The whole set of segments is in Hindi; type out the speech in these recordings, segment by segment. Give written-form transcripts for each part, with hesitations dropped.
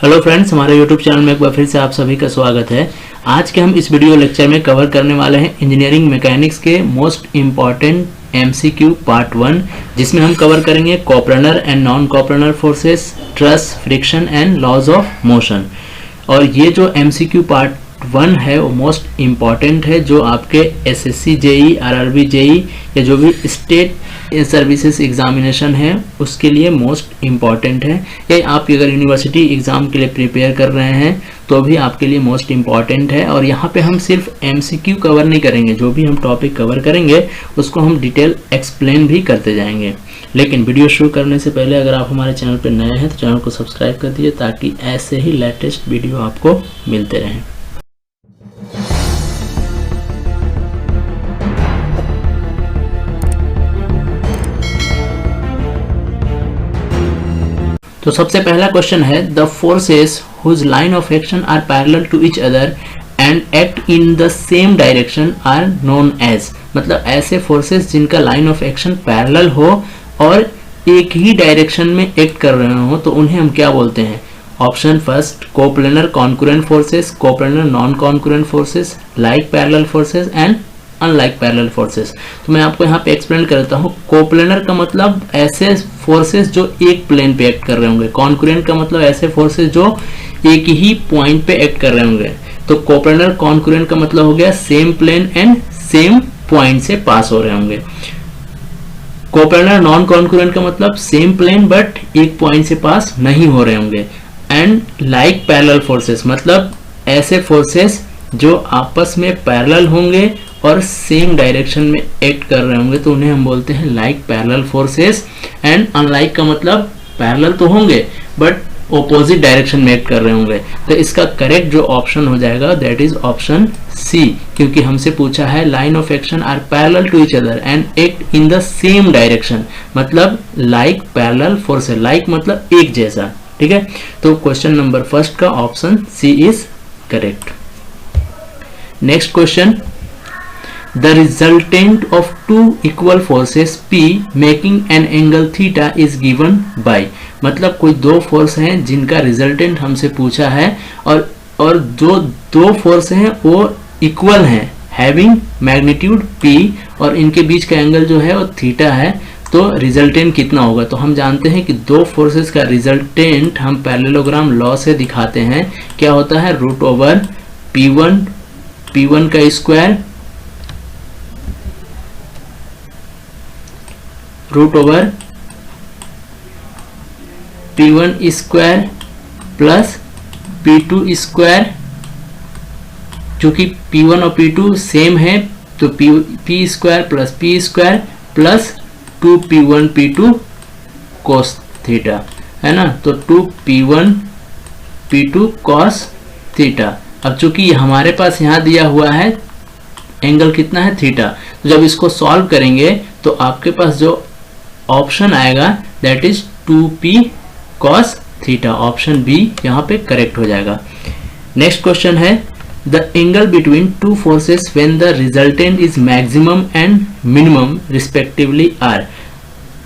हेलो फ्रेंड्स, हमारे यूट्यूब चैनल में एक बार फिर से आप सभी का स्वागत है। आज के हम इस वीडियो लेक्चर में कवर करने वाले हैं इंजीनियरिंग मैकेनिक्स के मोस्ट इम्पॉर्टेंट एमसीक्यू पार्ट 1, जिसमें हम कवर करेंगे coplanar and non coplanar forces, truss, friction and laws of motion. और ये जो एमसीक्यू पार्ट 1 है वो मोस्ट इम्पॉर्टेंट है, जो आपके एसएससी जेई, आरआरबी जेई या जो भी स्टेट सर्विसेज एग्जामिनेशन है उसके लिए मोस्ट इम्पॉर्टेंट है। या आप अगर यूनिवर्सिटी एग्ज़ाम के लिए प्रिपेयर कर रहे हैं तो भी आपके लिए मोस्ट इम्पॉर्टेंट है। और यहाँ पे हम सिर्फ एमसीक्यू कवर नहीं करेंगे, जो भी हम टॉपिक कवर करेंगे उसको हम डिटेल एक्सप्लेन भी करते जाएंगे। लेकिन वीडियो शुरू करने से पहले अगर आप हमारे चैनल पर नए हैं तो चैनल को सब्सक्राइब कर दीजिए, ताकि ऐसे ही लेटेस्ट वीडियो आपको मिलते रहें। तो सबसे पहला क्वेश्चन है, the forces whose line of action are parallel to each other and act in the same direction are known as. मतलब ऐसे फोर्सेस जिनका लाइन ऑफ एक्शन पैरेलल हो और एक ही डायरेक्शन में एक्ट कर रहे हो तो उन्हें हम क्या बोलते हैं? Option first, coplanar concurrent forces, coplanar non concurrent forces, like parallel forces and unlike parallel forces. तो मैं आपको यहाँ पे एक्सप्लेन करता हूँ। कोप्लनर का मतलब ऐसे फोर्सेस जो एक प्लेन पे एक्ट कर रहे होंगे, कॉन्करेंट का मतलब ऐसे फोर्सेस जो एक ही पॉइंट पे एक्ट कर रहे होंगे। तो कोप्लनर कॉन्करेंट का मतलब हो गया same plane and same point से पास हो रहे होंगे। कोप्लनर नॉन कॉन्करेंट का मतलब सेम प्लेन बट एक पॉइंट से पास नहीं हो रहे होंगे। एंड लाइक पैरेलल फोर्सेस मतलब ऐसे फोर्सेस जो आपस में पैरेलल होंगे और सेम डायरेक्शन में एक्ट कर रहे होंगे तो उन्हें हम बोलते हैं like parallel forces. And unlike का मतलब पैरेलल तो होंगे बट ऑपोजिट डायरेक्शन में एक्ट कर रहे होंगे। तो इसका करेक्ट जो ऑप्शन हो जाएगा दैट इज ऑप्शन सी, क्योंकि हमसे पूछा है line of action are parallel to each other and act in the same direction, मतलब लाइक पैरेलल फोर्सेस। लाइक मतलब एक जैसा, ठीक है। तो क्वेश्चन नंबर फर्स्ट का option C is correct. Next question, the resultant of two equal forces P making an angle theta is given by। मतलब कोई दो फोर्स हैं जिनका रिजल्टेंट हमसे पूछा है और जो दो फोर्स हैं वो इक्वल हैं, हैविंग मैग्नीट्यूड P, और इनके बीच का एंगल जो है वो थीटा है। तो रिजल्टेंट कितना होगा? तो हम जानते हैं कि दो फोर्सेस का रिजल्टेंट हम पैरेललोग्राम लॉ से दिखाते हैं। क्या होता है? रूट ओवर P1 का square root over P1 square plus P2 square. चूंकि P1 और P2 सेम है तो P square plus P square plus 2P1 P2 cos theta, है ना। तो 2P1 P2 cos थीटा। अब चूंकि हमारे पास यहाँ दिया हुआ है एंगल कितना है? थीटा। तो जब इसको सॉल्व करेंगे तो आपके पास जो ऑप्शन आएगा that is 2P cos theta. Option B यहाँ पे करेक्ट हो जाएगा। नेक्स्ट क्वेश्चन है, the angle between two forces when the resultant is maximum and minimum respectively are.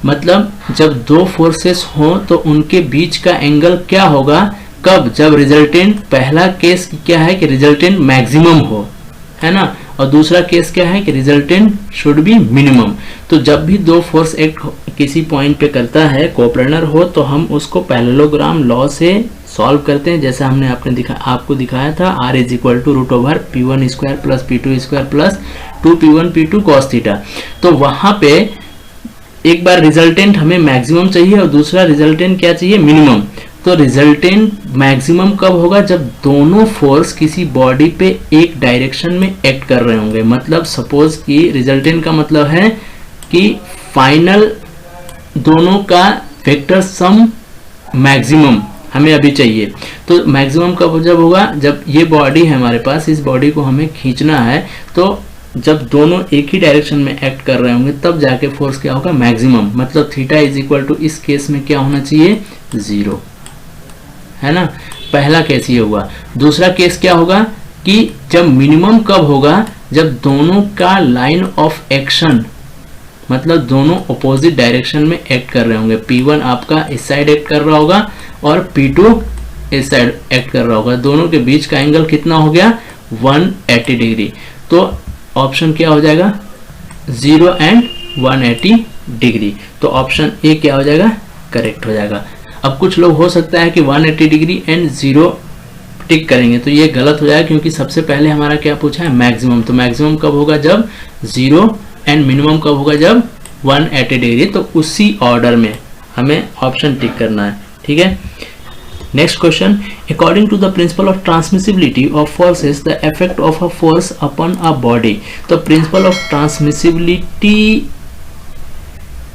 मतलब जब दो फोर्सेस हो तो उनके बीच का एंगल क्या होगा? कब? जब रिजल्टेंट, पहला केस क्या है कि रिजल्टेंट मैक्सिमम हो, है ना, और दूसरा केस क्या है कि रिजल्टेंट शुड बी मिनिमम। तो जब भी दो फोर्स एक्ट किसी पॉइंट पे करता है, कोप्लनर हो, तो हम उसको पैरेललोग्राम लॉ से सॉल्व करते हैं, जैसा हमने आपको दिखाया था। R is equal to root over P1 square plus P2 square plus 2P1 P2 cos theta. तो वहां पे एक बार रिजल्टेंट हमें मैक्सिमम चाहिए और दूसरा रिजल्टेंट क्या चाहिए? मिनिमम। तो रिजल्टेंट मैक्सिमम कब होगा? जब दोनों फोर्स किसी बॉडी पे एक डायरेक्शन में एक्ट कर रहे होंगे। मतलब सपोज कि रिजल्टेंट का मतलब है कि फाइनल दोनों का वेक्टर सम मैक्सिमम हमें अभी चाहिए। तो मैक्सिमम कब जब होगा? जब ये बॉडी है हमारे पास, इस बॉडी को हमें खींचना है, तो जब दोनों एक ही डायरेक्शन में एक्ट कर रहे होंगे तब जाके फोर्स क्या होगा? मैक्सिमम। मतलब थीटा इज इक्वल टू इस केस में क्या होना चाहिए? 0, है ना। पहला केस ये हुआ। दूसरा केस क्या होगा कि जब मिनिमम कब होगा? जब दोनों का लाइन ऑफ एक्शन मतलब दोनों अपोजिट डायरेक्शन में एक्ट कर रहे होंगे। P1 आपका इस साइड एक्ट कर रहा होगा और P2 इस साइड एक्ट कर रहा होगा, दोनों के बीच का एंगल कितना हो गया 180 डिग्री। तो ऑप्शन क्या हो जाएगा 0 एंड 180 डिग्री। तो ऑप्शन ए क्या हो जाएगा करेक्ट हो जाएगा। अब कुछ लोग हो सकता है कि 180 डिग्री एंड 0 टिक करेंगे, तो ये गलत हो जाएगा क्योंकि सबसे पहले हमारा क्या पूछा है मैक्सिमम। तो मैक्सिमम कब होगा जब 0 एंड मिनिमम कब होगा जब 180 डिग्री। तो उसी ऑर्डर में हमें ऑप्शन टिक करना है, ठीक है। Next question, according to the principle of transmissibility of forces the effect of a force upon a body. तो प्रिंसिपल ऑफ ट्रांसमिसिबिलिटी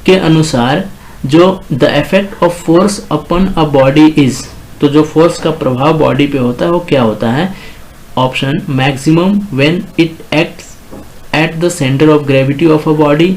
के अनुसार जो the effect of force upon a body is, तो जो फोर्स का प्रभाव बॉडी पे होता है वो क्या होता है। Option maximum when it acts at the centre of gravity of a body.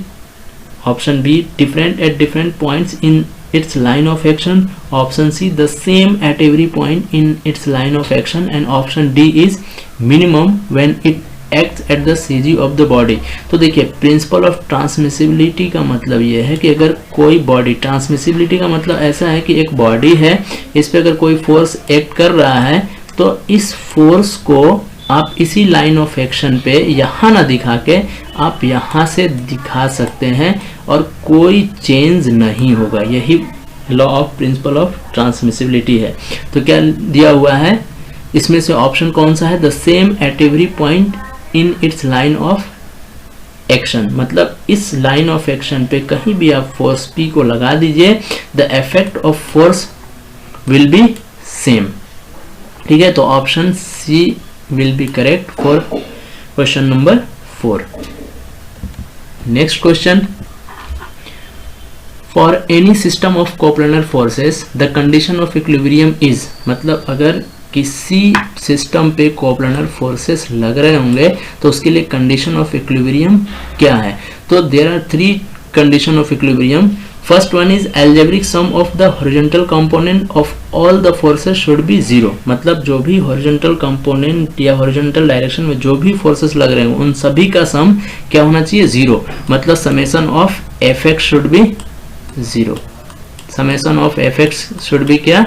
Option be different at different points in its line of action. Option C the same at every point in its line of action, and option D is minimum when it acts at the CG of the body. तो देखिए प्रिंसिपल ऑफ ट्रांसमिसिबिलिटी का मतलब ये है कि अगर कोई बॉडी, ट्रांसमिसिबिलिटी का मतलब ऐसा है कि एक बॉडी है, इस पे अगर कोई फोर्स एक्ट कर रहा है तो इस फोर्स को आप इसी लाइन ऑफ एक्शन पे यहाँ ना दिखा के आप यहाँ से दिखा सकते हैं और कोई चेंज नहीं होगा। यही law of principal of transmissibility है। तो क्या दिया हुआ है इसमें से ऑप्शन कौन सा है, the same at every point in its line of action. मतलब इस लाइन ऑफ एक्शन पे कहीं भी आप फोर्स P को लगा दीजिए, the effect of force will be same, ठीक है। तो option C will be correct for question number 4. Next question, for any system of coplanar forces the condition of equilibrium is, मतलब अगर किसी सिस्टम पे कोप्लानर फोर्सेस लग रहे होंगे तो उसके लिए कंडीशन ऑफ इक्विलिब्रियम क्या है। तो there are 3 condition of equilibrium. First one is algebraic sum of the horizontal component of all the forces should be 0। मतलब जो भी horizontal component या horizontal direction में जो भी forces लग रहे हैं उन सभी का सम क्या होना चाहिए 0। मतलब summation of fx should be 0। summation of fx should be क्या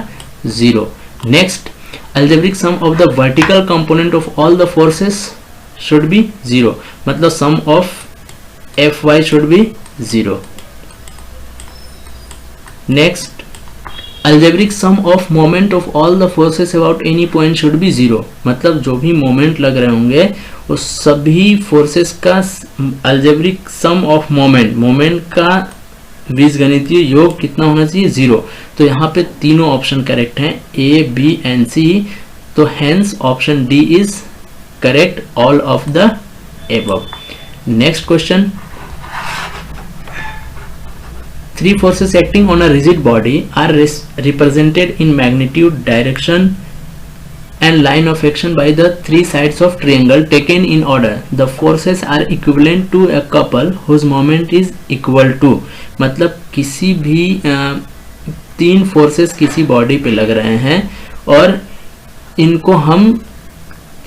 0। next, algebraic sum of the vertical component of all the forces should be 0। मतलब sum of fy should be 0। Next, algebraic sum of moment of all the forces about any point should be 0। मतलब जो भी मोमेंट लग रहे होंगे उस सभी फोर्सेस का algebraic sum of मोमेंट का बीजगणितीय योग कितना होना चाहिए 0। तो यहाँ पे तीनों ऑप्शन करेक्ट हैं A, B and C। तो hence option D is correct all of the above। Next question, 3 forces acting on a rigid body are represented in magnitude, direction and line of action by the 3 sides of triangle taken in order. The forces are equivalent to a couple whose moment is equal to। मतलब किसी भी 3 फोर्सेस किसी बॉडी पे लग रहे हैं और इनको हम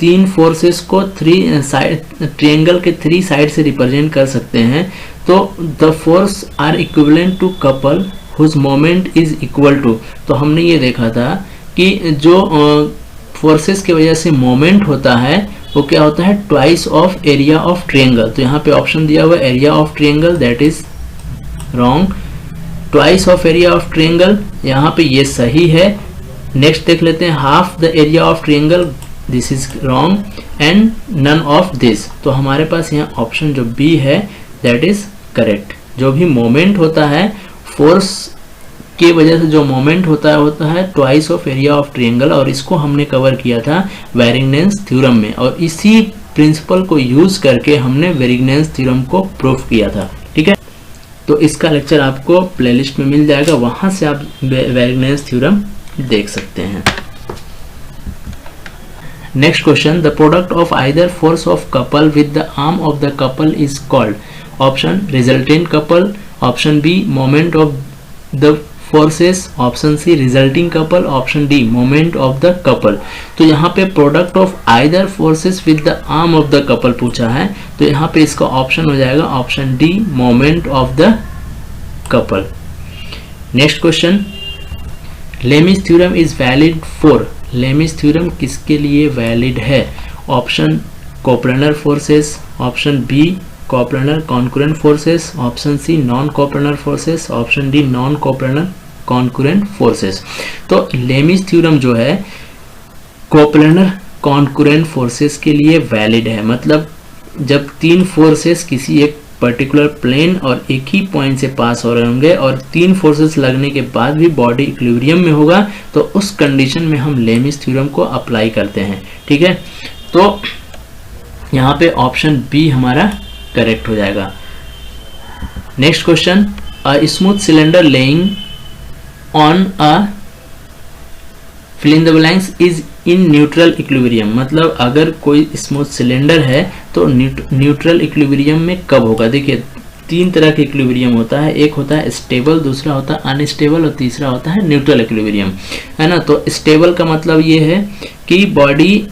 3 फोर्सेस को 3 साइड ट्रायंगल के 3 साइड से रिप्रेजेंट कर सकते हैं। तो the force are equivalent to couple whose moment is equal to. तो हमने ये देखा था कि जो फोर्सेस की वजह से मोमेंट होता है वो क्या होता है twice of area of triangle. तो यहाँ पे ऑप्शन दिया हुआ है area of triangle, that is wrong. Twice of area of triangle यहाँ पे ये सही है। नेक्स्ट देख लेते हैं half the area of triangle, this is wrong and none of this. तो हमारे पास यहाँ ऑप्शन जो बी है दैट इज करेक्ट। जो भी मोमेंट होता है फोर्स की वजह से जो मोमेंट होता है twice of area of triangle, और इसको हमने कवर किया था वेरिग्नेंस थ्योरम में और इसी प्रिंसिपल को यूज करके हमने वेरिग्नेंस थ्योरम को प्रूफ किया था। ठीक है, तो इसका लेक्चर आपको प्लेलिस्ट में मिल जाएगा, वहां से आप वेरिग्नेंस थ्योरम देख सकते हैं। Next question, the product of either force of couple with the arm of the couple is called. Option resultant couple, option B moment of the forces, option C resulting couple, option D moment of the couple. तो यहाँ पे product of either forces with the arm of the couple पूछा है, तो यहाँ पे इसका ऑप्शन हो जाएगा option D moment of the couple. Next question, Lami's theorem is valid for, Lami's theorem किसके लिए वैलिड है? Option coplanar forces, option B coplanar concurrent forces, option C non coplanar forces, option D non coplanar concurrent forces. तो लेमिस थ्योरम जो है कोप्लेनर कॉन्करेंट फोर्सेस के लिए वैलिड है। मतलब जब तीन फोर्सेस किसी एक पर्टिकुलर प्लेन और एक ही पॉइंट से पास हो रहे होंगे और तीन फोर्सेस लगने के बाद भी बॉडी इक्विलिब्रियम में होगा, तो उस कंडीशन में हम लेमिस थ्योरम को अप्लाई करते हैं। ठीक है, तो यहाँ पे ऑप्शन बी हमारा करेक्ट हो जाएगा। Next question, a smooth cylinder lying on a fill in the blanks is in neutral equilibrium. मतलब अगर कोई स्मूथ सिलेंडर है तो न्यूट्रल इक्विलिब्रियम में कब होगा? देखिए तीन तरह के इक्विलिब्रियम होता है, एक होता है स्टेबल, दूसरा होता है अनस्टेबल और तीसरा होता है न्यूट्रल इक्विलिब्रियम, है ना। तो स्टेबल का मतलब ये है कि बॉडी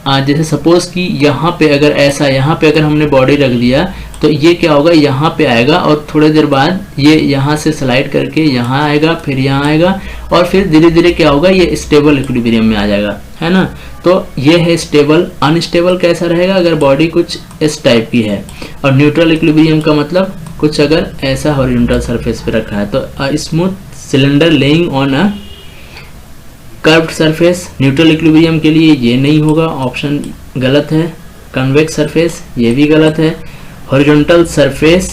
जैसे सपोज कि यहाँ पे अगर ऐसा, यहाँ पे अगर हमने बॉडी रख दिया तो ये क्या होगा, यहाँ पे आएगा और थोड़ी देर बाद ये यहाँ से स्लाइड करके यहाँ आएगा, फिर यहाँ आएगा और फिर धीरे धीरे क्या होगा, ये स्टेबल इक्विलिब्रियम में आ जाएगा, है ना। तो ये है स्टेबल। अनस्टेबल कैसा रहेगा? अगर बॉडी कुछ इस टाइप की है। और न्यूट्रल इक्विलिब्रियम का मतलब कुछ अगर ऐसा हॉरिजॉन्टल सरफेस पे रखा है। तो smooth cylinder lying on a curved surface, neutral equilibrium के लिए ये नहीं होगा, ऑप्शन गलत है। कन्वेक्स सरफेस, ये भी गलत है। Horizontal surface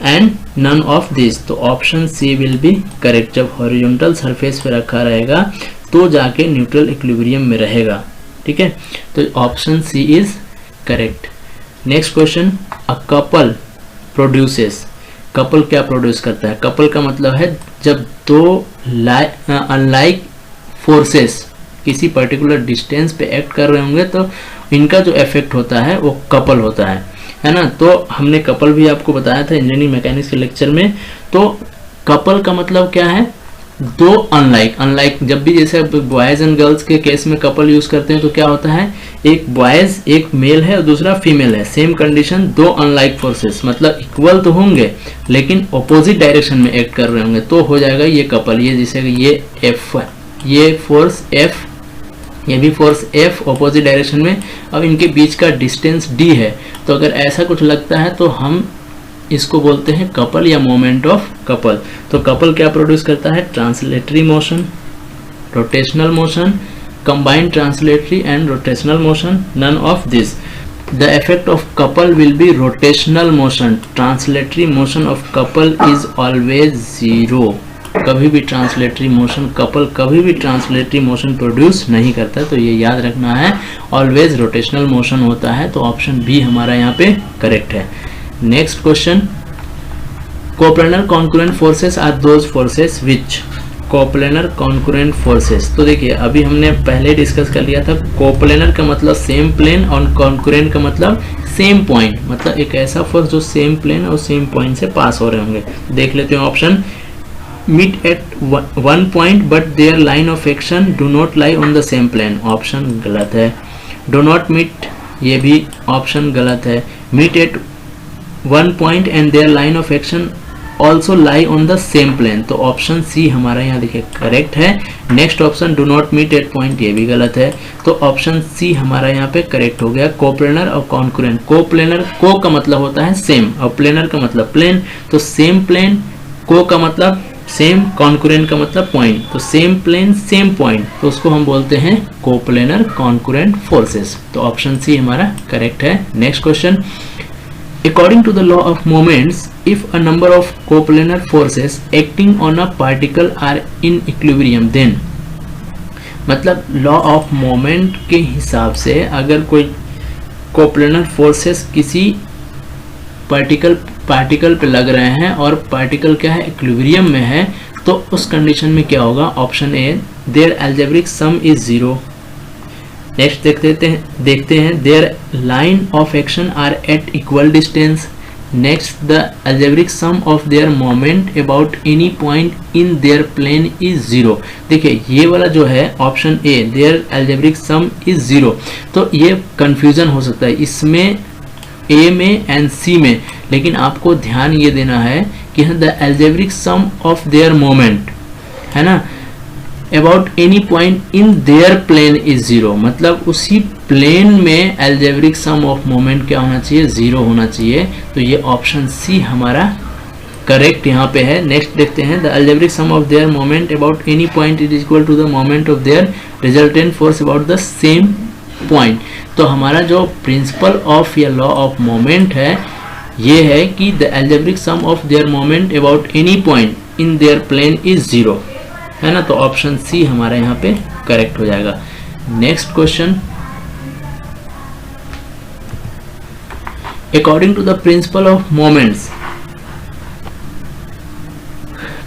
and none of this, तो option C will be correct. जब हॉरिजॉन्टल सरफेस पे रखा रहेगा तो जाके न्यूट्रल इक्विलिब्रियम में रहेगा। ठीक है, तो option C is correct. Next question, a couple produces, couple क्या प्रोड्यूस करता है? कपल का मतलब है जब दो अनलाइक फोर्सेस किसी पर्टिकुलर डिस्टेंस पे एक्ट कर रहे होंगे तो इनका जो इफेक्ट होता है वो कपल होता है ना। तो हमने कपल भी आपको बताया था इंजीनियरिंग मैकेनिक्स के लेक्चर में। तो कपल का मतलब क्या है? दो अनलाइक जब भी जैसे बॉयज एंड गर्ल्स के केस में कपल यूज करते हैं तो क्या होता है, एक बॉयज एक मेल है और दूसरा फीमेल है, सेम कंडीशन, दो अनलाइक फोर्सेस, मतलब इक्वल तो होंगे लेकिन ऑपोजिट डायरेक्शन में एक्ट कर रहे होंगे तो हो जाएगा ये कपल। ये जैसे ये एफ, ये फोर्स F, ये भी फोर्स F ऑपोजिट डायरेक्शन में, अब इनके बीच का डिस्टेंस D है। तो अगर ऐसा कुछ लगता है तो हम इसको बोलते हैं कपल या मोमेंट ऑफ कपल। तो कपल क्या प्रोड्यूस करता है? Translatory motion, rotational motion, combined translatory and rotational motion, none of this. The effect of couple will be rotational motion, translatory motion of couple is always zero. कभी भी ट्रांसलेटरी मोशन, कपल कभी भी ट्रांसलेटरी मोशन प्रोड्यूस नहीं करता, तो ये याद रखना है, ऑलवेज रोटेशनल मोशन होता है। तो ऑप्शन बी हमारा यहाँ पे करेक्ट है। Next question, coplanar concurrent forces are those forces which, coplanar concurrent forces. तो देखिए अभी हमने पहले डिस्कस कर लिया था, कोप्लेनर का मतलब सेम प्लेन और कॉन्करेंट का मतलब सेम पॉइंट, मतलब एक ऐसा फोर्स जो सेम प्लेन और सेम पॉइंट से पास हो रहे होंगे। देख लेते हैं option, meet at one point but their line of action do not lie on the same plane, option गलत है। do not meet, ये भी ऑप्शन गलत है। meet at one point and their line of action also lie on the same plane, तो ऑप्शन सी हमारा यहाँ देखिए करेक्ट है। Next option do not meet at point, ये भी गलत है। तो ऑप्शन सी हमारा यहाँ पे करेक्ट हो गया। कोप्लेनर और कॉन्करेंट, कोप्लेनर को का मतलब होता है सेम और प्लेनर का मतलब प्लेन, तो सेम प्लेन, को का मतलब सेम, कॉन्करेंट का मतलब पॉइंट, तो सेम प्लेन सेम पॉइंट, तो उसको हम बोलते हैं कोप्लेनर कॉन्करेंट फोर्सेस। तो ऑप्शन सी हमारा करेक्ट है। Next question, according to the law of moments, if a number of coplanar forces acting on a particle are in equilibrium then, मतलब लॉ ऑफ मोमेंट के हिसाब से अगर कोई कोप्लेनर फोर्सेस किसी पार्टिकल पे लग रहे हैं और पार्टिकल क्या है, इक्विलिब्रियम में है, तो उस कंडीशन में क्या होगा? Option A, their algebraic sum is zero. Next देखते हैं their line of action are at equal distance. Next, the algebraic sum of their moment about any point in their plane is zero. देखिए ये वाला जो है option A, their algebraic sum is zero, तो ये कंफ्यूजन हो सकता है इसमें ए में एंड सी में, लेकिन आपको ध्यान ये देना है कि the algebraic sum of their moment है ना, about any point in their plane is zero, मतलब उसी प्लेन में एल्जेब्रिक सम ऑफ मोमेंट क्या होना चाहिए, जीरो होना चाहिए। तो ये ऑप्शन सी हमारा करेक्ट यहाँ पे है। नेक्स्ट देखते हैं, the algebraic sum of their moment about any point is equal to the moment of their resultant force about the same point. तो हमारा जो प्रिंसिपल ऑफ या लॉ ऑफ मोमेंट है ये है कि the algebraic sum of their moment about any point in their plane is zero, है ना। तो ऑप्शन सी हमारा यहाँ पे करेक्ट हो जाएगा। Next question, according to the principle of moments,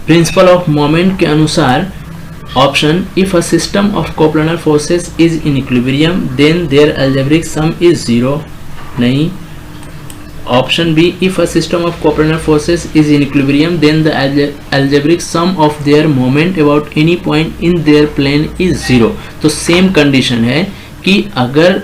principle of moment के अनुसार option, if a system of coplanar forces is in equilibrium then their algebraic sum is zero, नहीं। Option B, if a system of coplanar forces is in equilibrium then the algebraic sum of their moment about any point in their plane is zero. तो सेम कंडीशन है कि अगर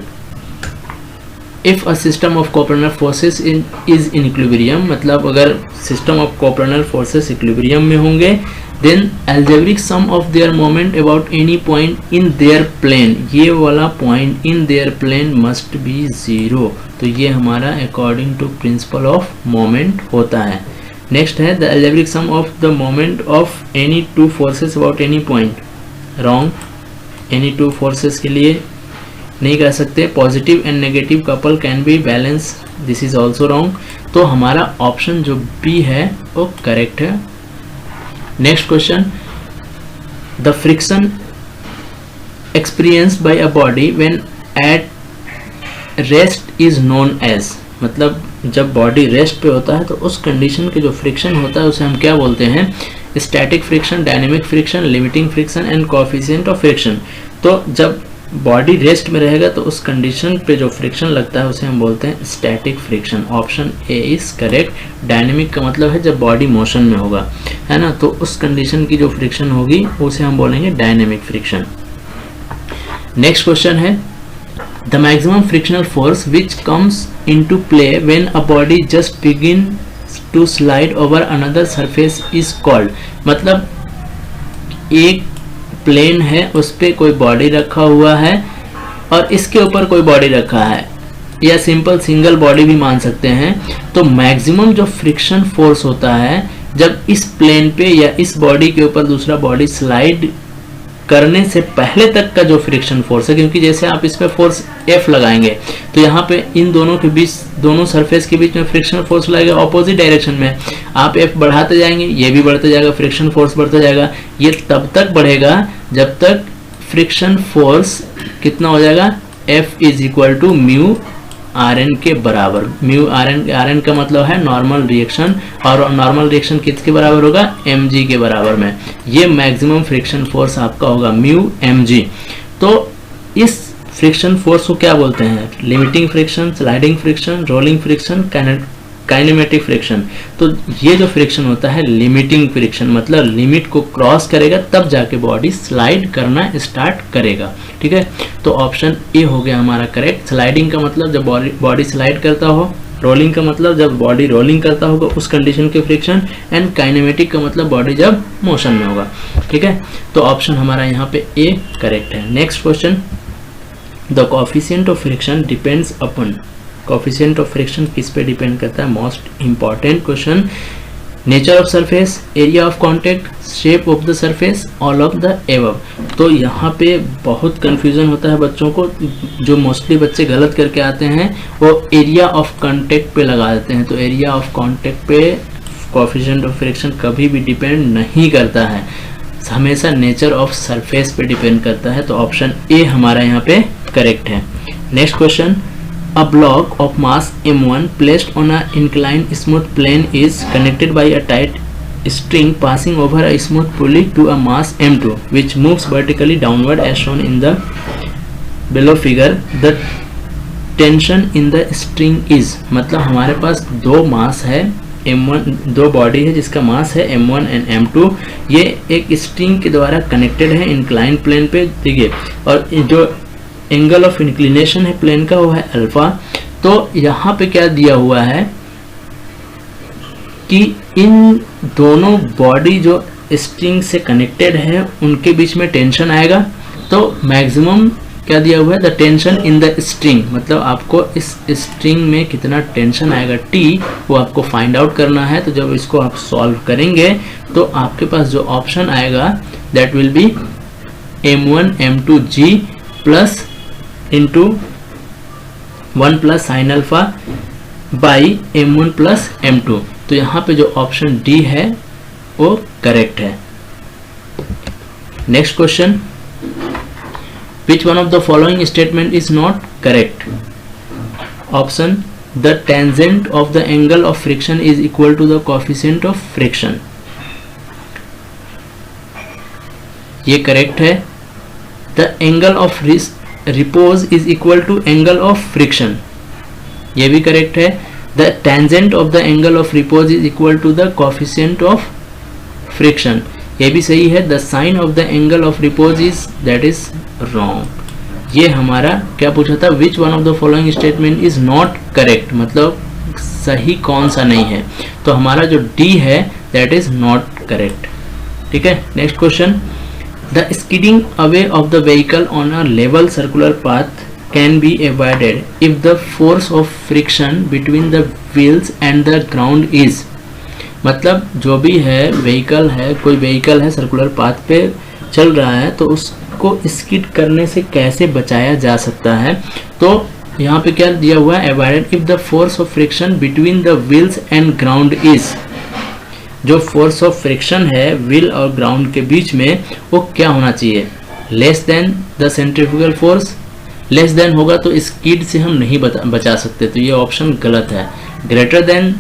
if a system of coplanar forces is in equilibrium, मतलब अगर system of coplanar forces equilibrium में होंगे, then algebraic sum of their moment about any point in their plane, ये वाला point in their plane must be zero. तो ये हमारा according to principle of moment होता है। नेक्स्ट है, the algebraic sum of the moment of any two forces about any point, wrong. Any two forces के लिए नहीं कह सकते। Positive and negative couple can be balance, this is also wrong. तो हमारा ऑप्शन जो बी है वो करेक्ट है। Next question, the friction experienced by a body when at rest is known as, मतलब जब बॉडी रेस्ट पे होता है तो उस कंडीशन के जो फ्रिक्शन होता है उसे हम क्या बोलते हैं, static friction, dynamic friction, limiting friction and coefficient of friction. तो जब बॉडी रेस्ट में रहेगा तो उस कंडीशन पे जो फ्रिक्शन लगता है उसे हम बोलते हैं static friction. Option A is correct. Dynamic का मतलब है जब बॉडी मोशन में होगा, है ना, तो उस कंडीशन की जो फ्रिक्शन होगी उसे हम बोलेंगे डायनेमिक फ्रिक्शन। नेक्स्ट क्वेश्चन है, the maximum frictional force which comes into play when a body just begin to slide over another surface is called, मतलब एक प्लेन है उस पे कोई बॉडी रखा हुआ है और इसके ऊपर कोई बॉडी रखा है, या सिंपल सिंगल बॉडी भी मान सकते हैं। तो मैक्सिमम जो फ्रिक्शन फोर्स होता है जब इस प्लेन पे या इस बॉडी के ऊपर दूसरा बॉडी स्लाइड करने से पहले तक का जो फ्रिक्शन फोर्स है, क्योंकि जैसे आप इस पे फोर्स F लगाएंगे तो यहाँ पे इन दोनों के बीच, दोनों सरफेस के बीच में फ्रिक्शन फोर्स लगेगा ऑपोजिट डायरेक्शन में। आप F बढ़ाते जाएंगे, ये भी बढ़ते जाएगा, फ्रिक्शन फोर्स बढ़ता जाएगा। ये तब तक बढ़ेगा जब तक फ्रिक्शन फोर्स कितना हो जाएगा, F is equal to mu R N के बराबर। म्यू आर एन का मतलब है नॉर्मल रिएक्शन, और नॉर्मल रिएक्शन किसके बराबर होगा, mg के बराबर में। ये मैक्सिमम फ्रिक्शन फोर्स आपका होगा म्यू mg। तो इस फ्रिक्शन फोर्स को क्या बोलते हैं, limiting friction, sliding friction, rolling friction, kinematic friction. तो ये जो फ्रिक्शन होता है लिमिटिंग फ्रिक्शन, मतलब लिमिट को क्रॉस करेगा तब जाके बॉडी स्लाइड करना स्टार्ट करेगा। ठीक है, तो ऑप्शन ए हो गया हमारा करेक्ट। स्लाइडिंग का मतलब जब बॉडी स्लाइड करता हो, रोलिंग का मतलब जब बॉडी रोलिंग करता होगा उस कंडीशन के फ्रिक्शन, एंड काइनेमेटिक का मतलब बॉडी जब मोशन में होगा। ठीक है, तो ऑप्शन हमारा यहाँ पे ए करेक्ट है। Next question, the coefficient of friction depends upon, coefficient of friction किस पे डिपेंड करता है, most important question. Nature of surface, area of contact, shape of the surface, all of the above. तो यहाँ पे बहुत कंफ्यूजन होता है बच्चों को, जो मोस्टली बच्चे गलत करके आते हैं वो एरिया ऑफ कांटेक्ट पे लगा देते हैं। तो एरिया ऑफ कांटेक्ट पे कोएफिशिएंट ऑफ फ्रिक्शन कभी भी डिपेंड नहीं करता है, हमेशा नेचर ऑफ सरफेस पे डिपेंड करता है। तो ऑप्शन ए हमारा यहाँ पे करेक्ट है। Next question, a block of mass m1 placed on a inclined smooth plane is connected by a tight string passing over a smooth pulley to a mass m2 which moves vertically downward as shown in the below figure. The tension in the string is, मतलब हमारे पास दो मास है m1, दो बॉडी है जिसका मास है m1 एंड m2। ये एक स्ट्रिंग के द्वारा कनेक्टेड है इंक्लाइन प्लेन पे, देखिए, और जो एंगल ऑफ इंक्लिनेशन है प्लेन का वो है अल्फा। तो यहाँ पे क्या दिया हुआ है कि इन दोनों बॉडी जो स्ट्रिंग से कनेक्टेड है उनके बीच में टेंशन आएगा, तो मैक्सिमम क्या दिया हुआ है, the tension in the string, मतलब आपको इस स्ट्रिंग में कितना टेंशन आएगा T, वो आपको फाइंड आउट करना है। तो जब इसको आप सॉल्व करेंगे तो आपके पास जो ऑप्शन आएगा that will be M1 M2 G plus into 1 plus sine alpha by M1 plus M2। तो यहाँ पे जो ऑप्शन D है वो करेक्ट है। Next question, which one of the following statement is not correct? Option, the tangent of the angle of friction is equal to the coefficient of friction, ये करेक्ट है। the angle of repose is equal to angle of friction, ये भी करेक्ट है। the tangent of the angle of repose is equal to the coefficient of friction, ये भी सही है। the sine of the angle of repose is, that is wrong। ये हमारा क्या पूछा था, which one of the following statement is not correct, मतलब सही कौन सा नहीं है, तो हमारा जो D है that is not correct। ठीक है। Next question, the skidding away of the vehicle on a level circular path can be avoided if the force of friction between the wheels and the ground is, मतलब जो भी है व्हीकल है, कोई व्हीकल है सर्कुलर पाथ पे चल रहा है तो उसको स्किड करने से कैसे बचाया जा सकता है। तो यहाँ पे क्या दिया हुआ है, avoided if the force of friction between the wheels and ground is, जो फोर्स ऑफ फ्रिक्शन है व्हील और ग्राउंड के बीच में वो क्या होना चाहिए, less than the centrifugal force, less than होगा तो स्किड से हम नहीं बचा सकते, तो ये ऑप्शन गलत है। Greater than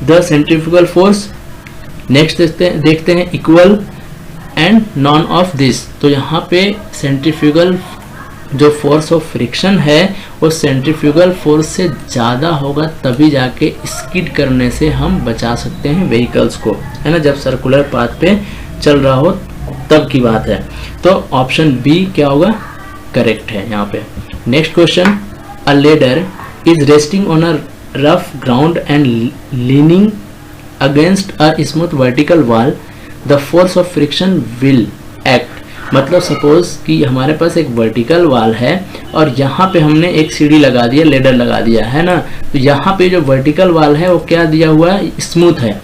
the centrifugal force, next देखते हैं equal and non of this, तो यहाँ पे सेंट्रीफ्यूगल जो फोर्स ऑफ फ्रिक्शन है वो सेंट्रीफ्यूगल फोर्स से ज़्यादा होगा तभी जाके स्किड करने से हम बचा सकते हैं व्हीकल्स को, है ना, जब सर्कुलर पाथ पे चल रहा हो तब की बात है। तो ऑप्शन बी क्या होगा, करेक्ट है यहाँ पे। Next question, a ladder is resting on a rough ground and leaning against a smooth vertical wall, the force of friction will act, मतलब सपोज कि हमारे पास एक वर्टिकल वॉल है और यहाँ पे हमने एक सीढ़ी लगा दिया, लेडर लगा दिया है ना, तो यहाँ पे जो वर्टिकल वॉल है वो क्या दिया हुआ है, स्मूथ है।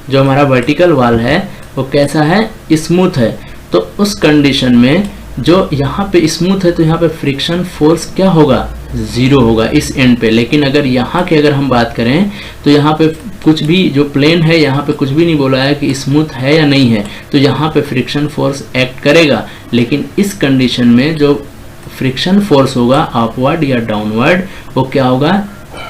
जो हमारा वर्टिकल वॉल है वो कैसा है, स्मूथ है। तो उस कंडीशन में जो यहाँ पे स्मूथ है तो यहाँ पे फ्रिक्शन फोर्स क्या होगा, जीरो होगा इस एंड पे। लेकिन अगर यहाँ के अगर हम बात करें तो यहाँ पे कुछ भी जो प्लेन है यहाँ पे कुछ भी नहीं बोला है कि स्मूथ है या नहीं है, तो यहाँ पे फ्रिक्शन फोर्स एक्ट करेगा। लेकिन इस कंडीशन में जो फ्रिक्शन फोर्स होगा अपवर्ड या डाउनवर्ड वो क्या होगा,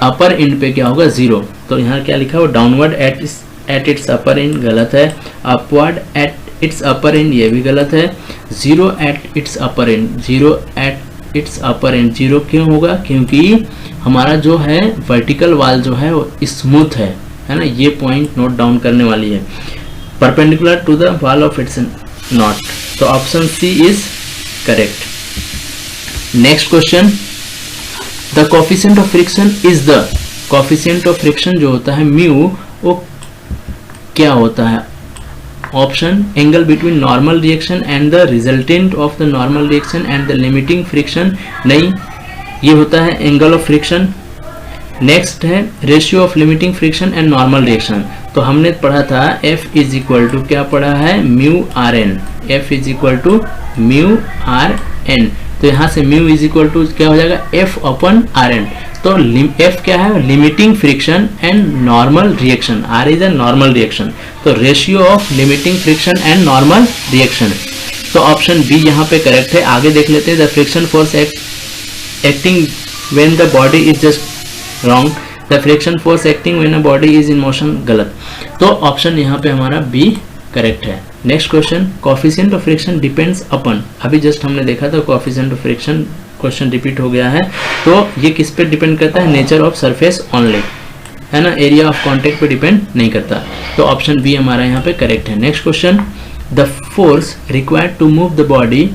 अपर एंड पे क्या होगा, जीरो। तो यहाँ क्या लिखा हुआ, downward at its upper and गलत है, upward at its upper and ये भी गलत है, zero at its upper and, zero at its upper and zero क्यों होगा, क्योंकि हमारा जो है वर्टिकल वाल जो है वो स्मूथ है ना। ये पॉइंट नोट डाउन करने वाली है। Perpendicular to the wall of it's not, तो option C is correct. Next question, the coefficient of friction is the, coefficient of friction जो होता है म्यू वो क्या होता है, option angle between normal reaction and the resultant of the normal reaction and the limiting friction, नहीं ये होता है एंगल ऑफ फ्रिक्शन। नेक्स्ट है ratio of limiting friction and normal reaction, तो हमने पढ़ा था F इज इक्वल टू क्या पढ़ा है, mu R N, F is equal to mu R N. तो यहाँ से म्यू इज इक्वल टू क्या हो जाएगा, F अपन आर एन। तो F क्या है, limiting friction and normal reaction, R is a normal reaction, तो ratio of limiting friction and normal reaction. तो ऑप्शन बी यहाँ पे करेक्ट है। आगे देख लेते हैं, the friction force acting when the body is just wrong, the friction force acting when a body is in motion, गलत। तो ऑप्शन यहाँ पे हमारा बी करेक्ट है। Next question, coefficient of friction depends upon, अभी जस्ट हमने देखा था coefficient of friction, question repeat हो गया है। तो ये किस पे डिपेंड करता है, नेचर ऑफ सरफेस ओनली, है ना, एरिया ऑफ कॉन्टेक्ट पे डिपेंड नहीं करता। तो ऑप्शन बी हमारा यहाँ पे करेक्ट है। Next question, the force required to move the body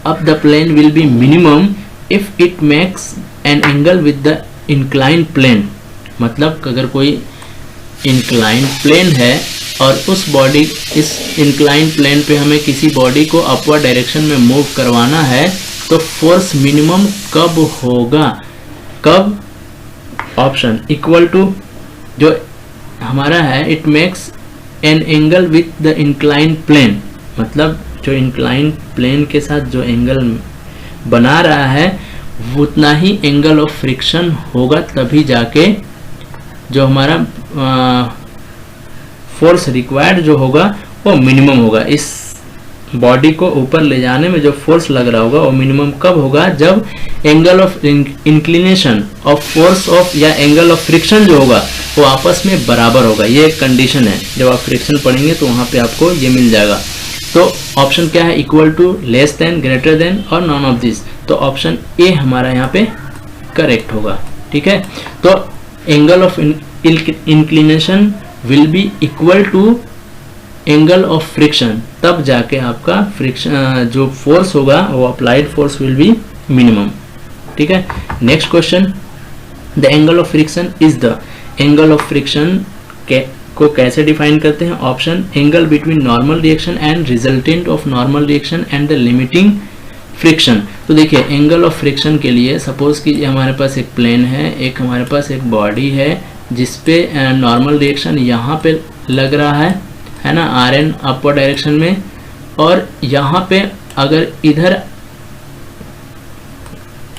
up the plane will be minimum if it makes an angle with the incline plane, मतलब अगर कोई इंक्लाइन प्लेन है और उस बॉडी, इस इंक्लाइन प्लेन पे हमें किसी बॉडी को अपवर्ड डायरेक्शन में मूव करवाना है, तो फोर्स मिनिमम कब होगा? कब? ऑप्शन इक्वल टू, जो हमारा है, it makes an angle with the incline plane, मतलब जो इंक्लाइन प्लेन के साथ जो एंगल बना रहा है उतना ही एंगल ऑफ फ्रिक्शन होगा, तभी जाके जो हमारा फोर्स रिक्वायर्ड जो होगा वो मिनिमम होगा। इस बॉडी को ऊपर ले जाने में जो फोर्स लग रहा होगा वो मिनिमम कब होगा? जब angle of inclination of force of या एंगल ऑफ फ्रिक्शन जो होगा वो आपस में बराबर होगा। ये एक कंडीशन है, जब आप फ्रिक्शन पढ़ेंगे तो वहां पे आपको ये मिल जाएगा। तो ऑप्शन क्या है? Equal to, less than, greater than और नॉन ऑफ दिस। तो ऑप्शन ए हमारा यहाँ पे करेक्ट होगा। ठीक है, तो angle of inclination will be equal to angle of friction, तब जाके आपका फ्रिक्शन जो फोर्स होगा वो applied force will be minimum. ठीक है, next question, the angle of friction is the, angle of friction को कैसे डिफाइन करते हैं? Option, angle between normal reaction and resultant of normal reaction and the limiting friction. तो देखिए, एंगल ऑफ फ्रिक्शन के लिए सपोज कि हमारे पास एक प्लेन है, एक हमारे पास एक बॉडी है जिसपे नॉर्मल रिएक्शन यहाँ पे लग रहा है ना, आर एन अपवर्ड डायरेक्शन में, और यहाँ पे अगर इधर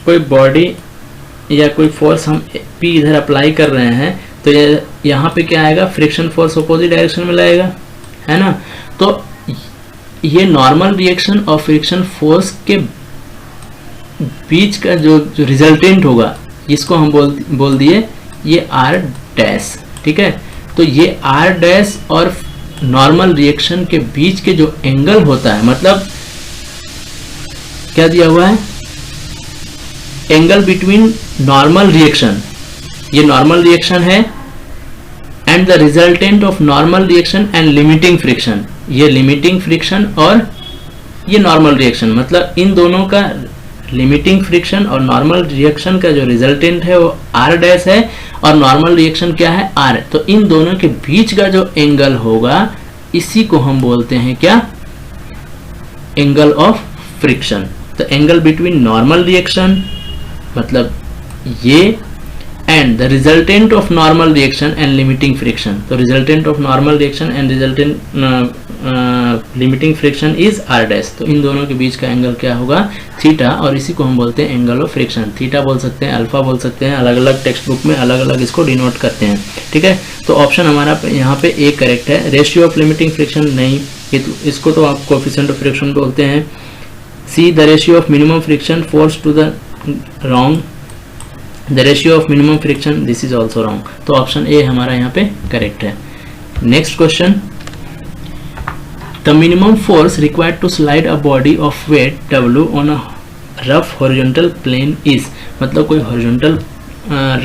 कोई बॉडी या कोई फोर्स हम पी इधर अप्लाई कर रहे हैं, तो यहाँ पे क्या आएगा? फ्रिक्शन फोर्स अपोजिट डायरेक्शन में लगेगा, है ना। तो ये नॉर्मल रिएक्शन और फ्रिक्शन फोर्स के बीच का जो रिजल्टेंट होगा, इसको हम बोल दिए ये आर डैश। ठीक है, तो ये आर डैश और नॉर्मल रिएक्शन के बीच के जो एंगल होता है, मतलब क्या दिया हुआ है? एंगल बिटवीन नॉर्मल रिएक्शन, ये नॉर्मल रिएक्शन है, and the resultant of normal reaction and limiting friction, ये लिमिटिंग फ्रिक्शन और ये नॉर्मल रिएक्शन, मतलब इन दोनों का लिमिटिंग फ्रिक्शन और नॉर्मल रिएक्शन का जो रिजल्टेंट है वो आर डैश है, और नॉर्मल रिएक्शन क्या है? आर। तो इन दोनों के बीच का जो एंगल होगा इसी को हम बोलते हैं क्या? Angle of friction. तो एंगल बिटवीन नॉर्मल रिएक्शन मतलब ये, and the resultant of normal reaction and limiting friction. तो resultant of normal reaction and resultant limiting friction is R dash. तो इन दोनों के बीच का एंगल क्या होगा? थीटा, और इसी को हम बोलते हैं एंगल ऑफ फ्रिक्शन। थीटा बोल सकते हैं, अल्फा बोल सकते हैं, अलग अलग टेक्स्ट बुक में अलग अलग इसको डिनोट करते हैं। ठीक है, तो ऑप्शन हमारा यहाँ पे ए करेक्ट है। रेशियो ऑफ लिमिटिंग फ्रिक्शन नहीं, इसको तो आप कोएफिशिएंट ऑफ फ्रिक्शन बोलते हैं। C, the ratio of minimum friction force to the wrong, the ratio of minimum friction, this is also wrong. तो ऑप्शन ए हमारा यहाँ पे करेक्ट है। Next question, the minimum force required to slide a body of weight W on a rough horizontal plane is, मतलब कोई हॉरिजॉन्टल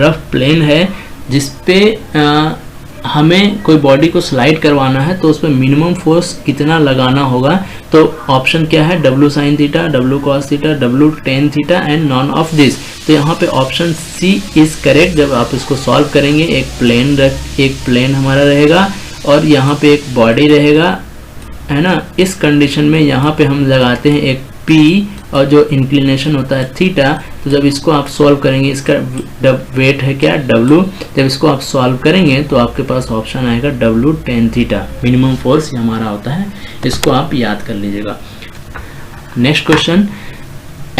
रफ प्लेन है जिसपे हमें कोई बॉडी को स्लाइड करवाना है, तो उस पर मिनिमम फोर्स कितना लगाना होगा? तो ऑप्शन क्या है? W sin theta, W cos theta, W tan theta and non of this. तो यहाँ पे ऑप्शन सी इज करेक्ट। जब आप इसको सॉल्व करेंगे, एक प्लेन हमारा रहेगा और यहाँ पे एक बॉडी रहेगा, है ना। इस कंडीशन में यहाँ पे हम लगाते हैं एक P और जो इंक्लिनेशन होता है थीटा। तो जब इसको आप सॉल्व करेंगे, इसका वेट है क्या? W। जब इसको आप सॉल्व करेंगे तो आपके पास ऑप्शन आएगा W tan theta. Minimum force ये हमारा होता है, इसको आप याद कर लीजिएगा। Next question,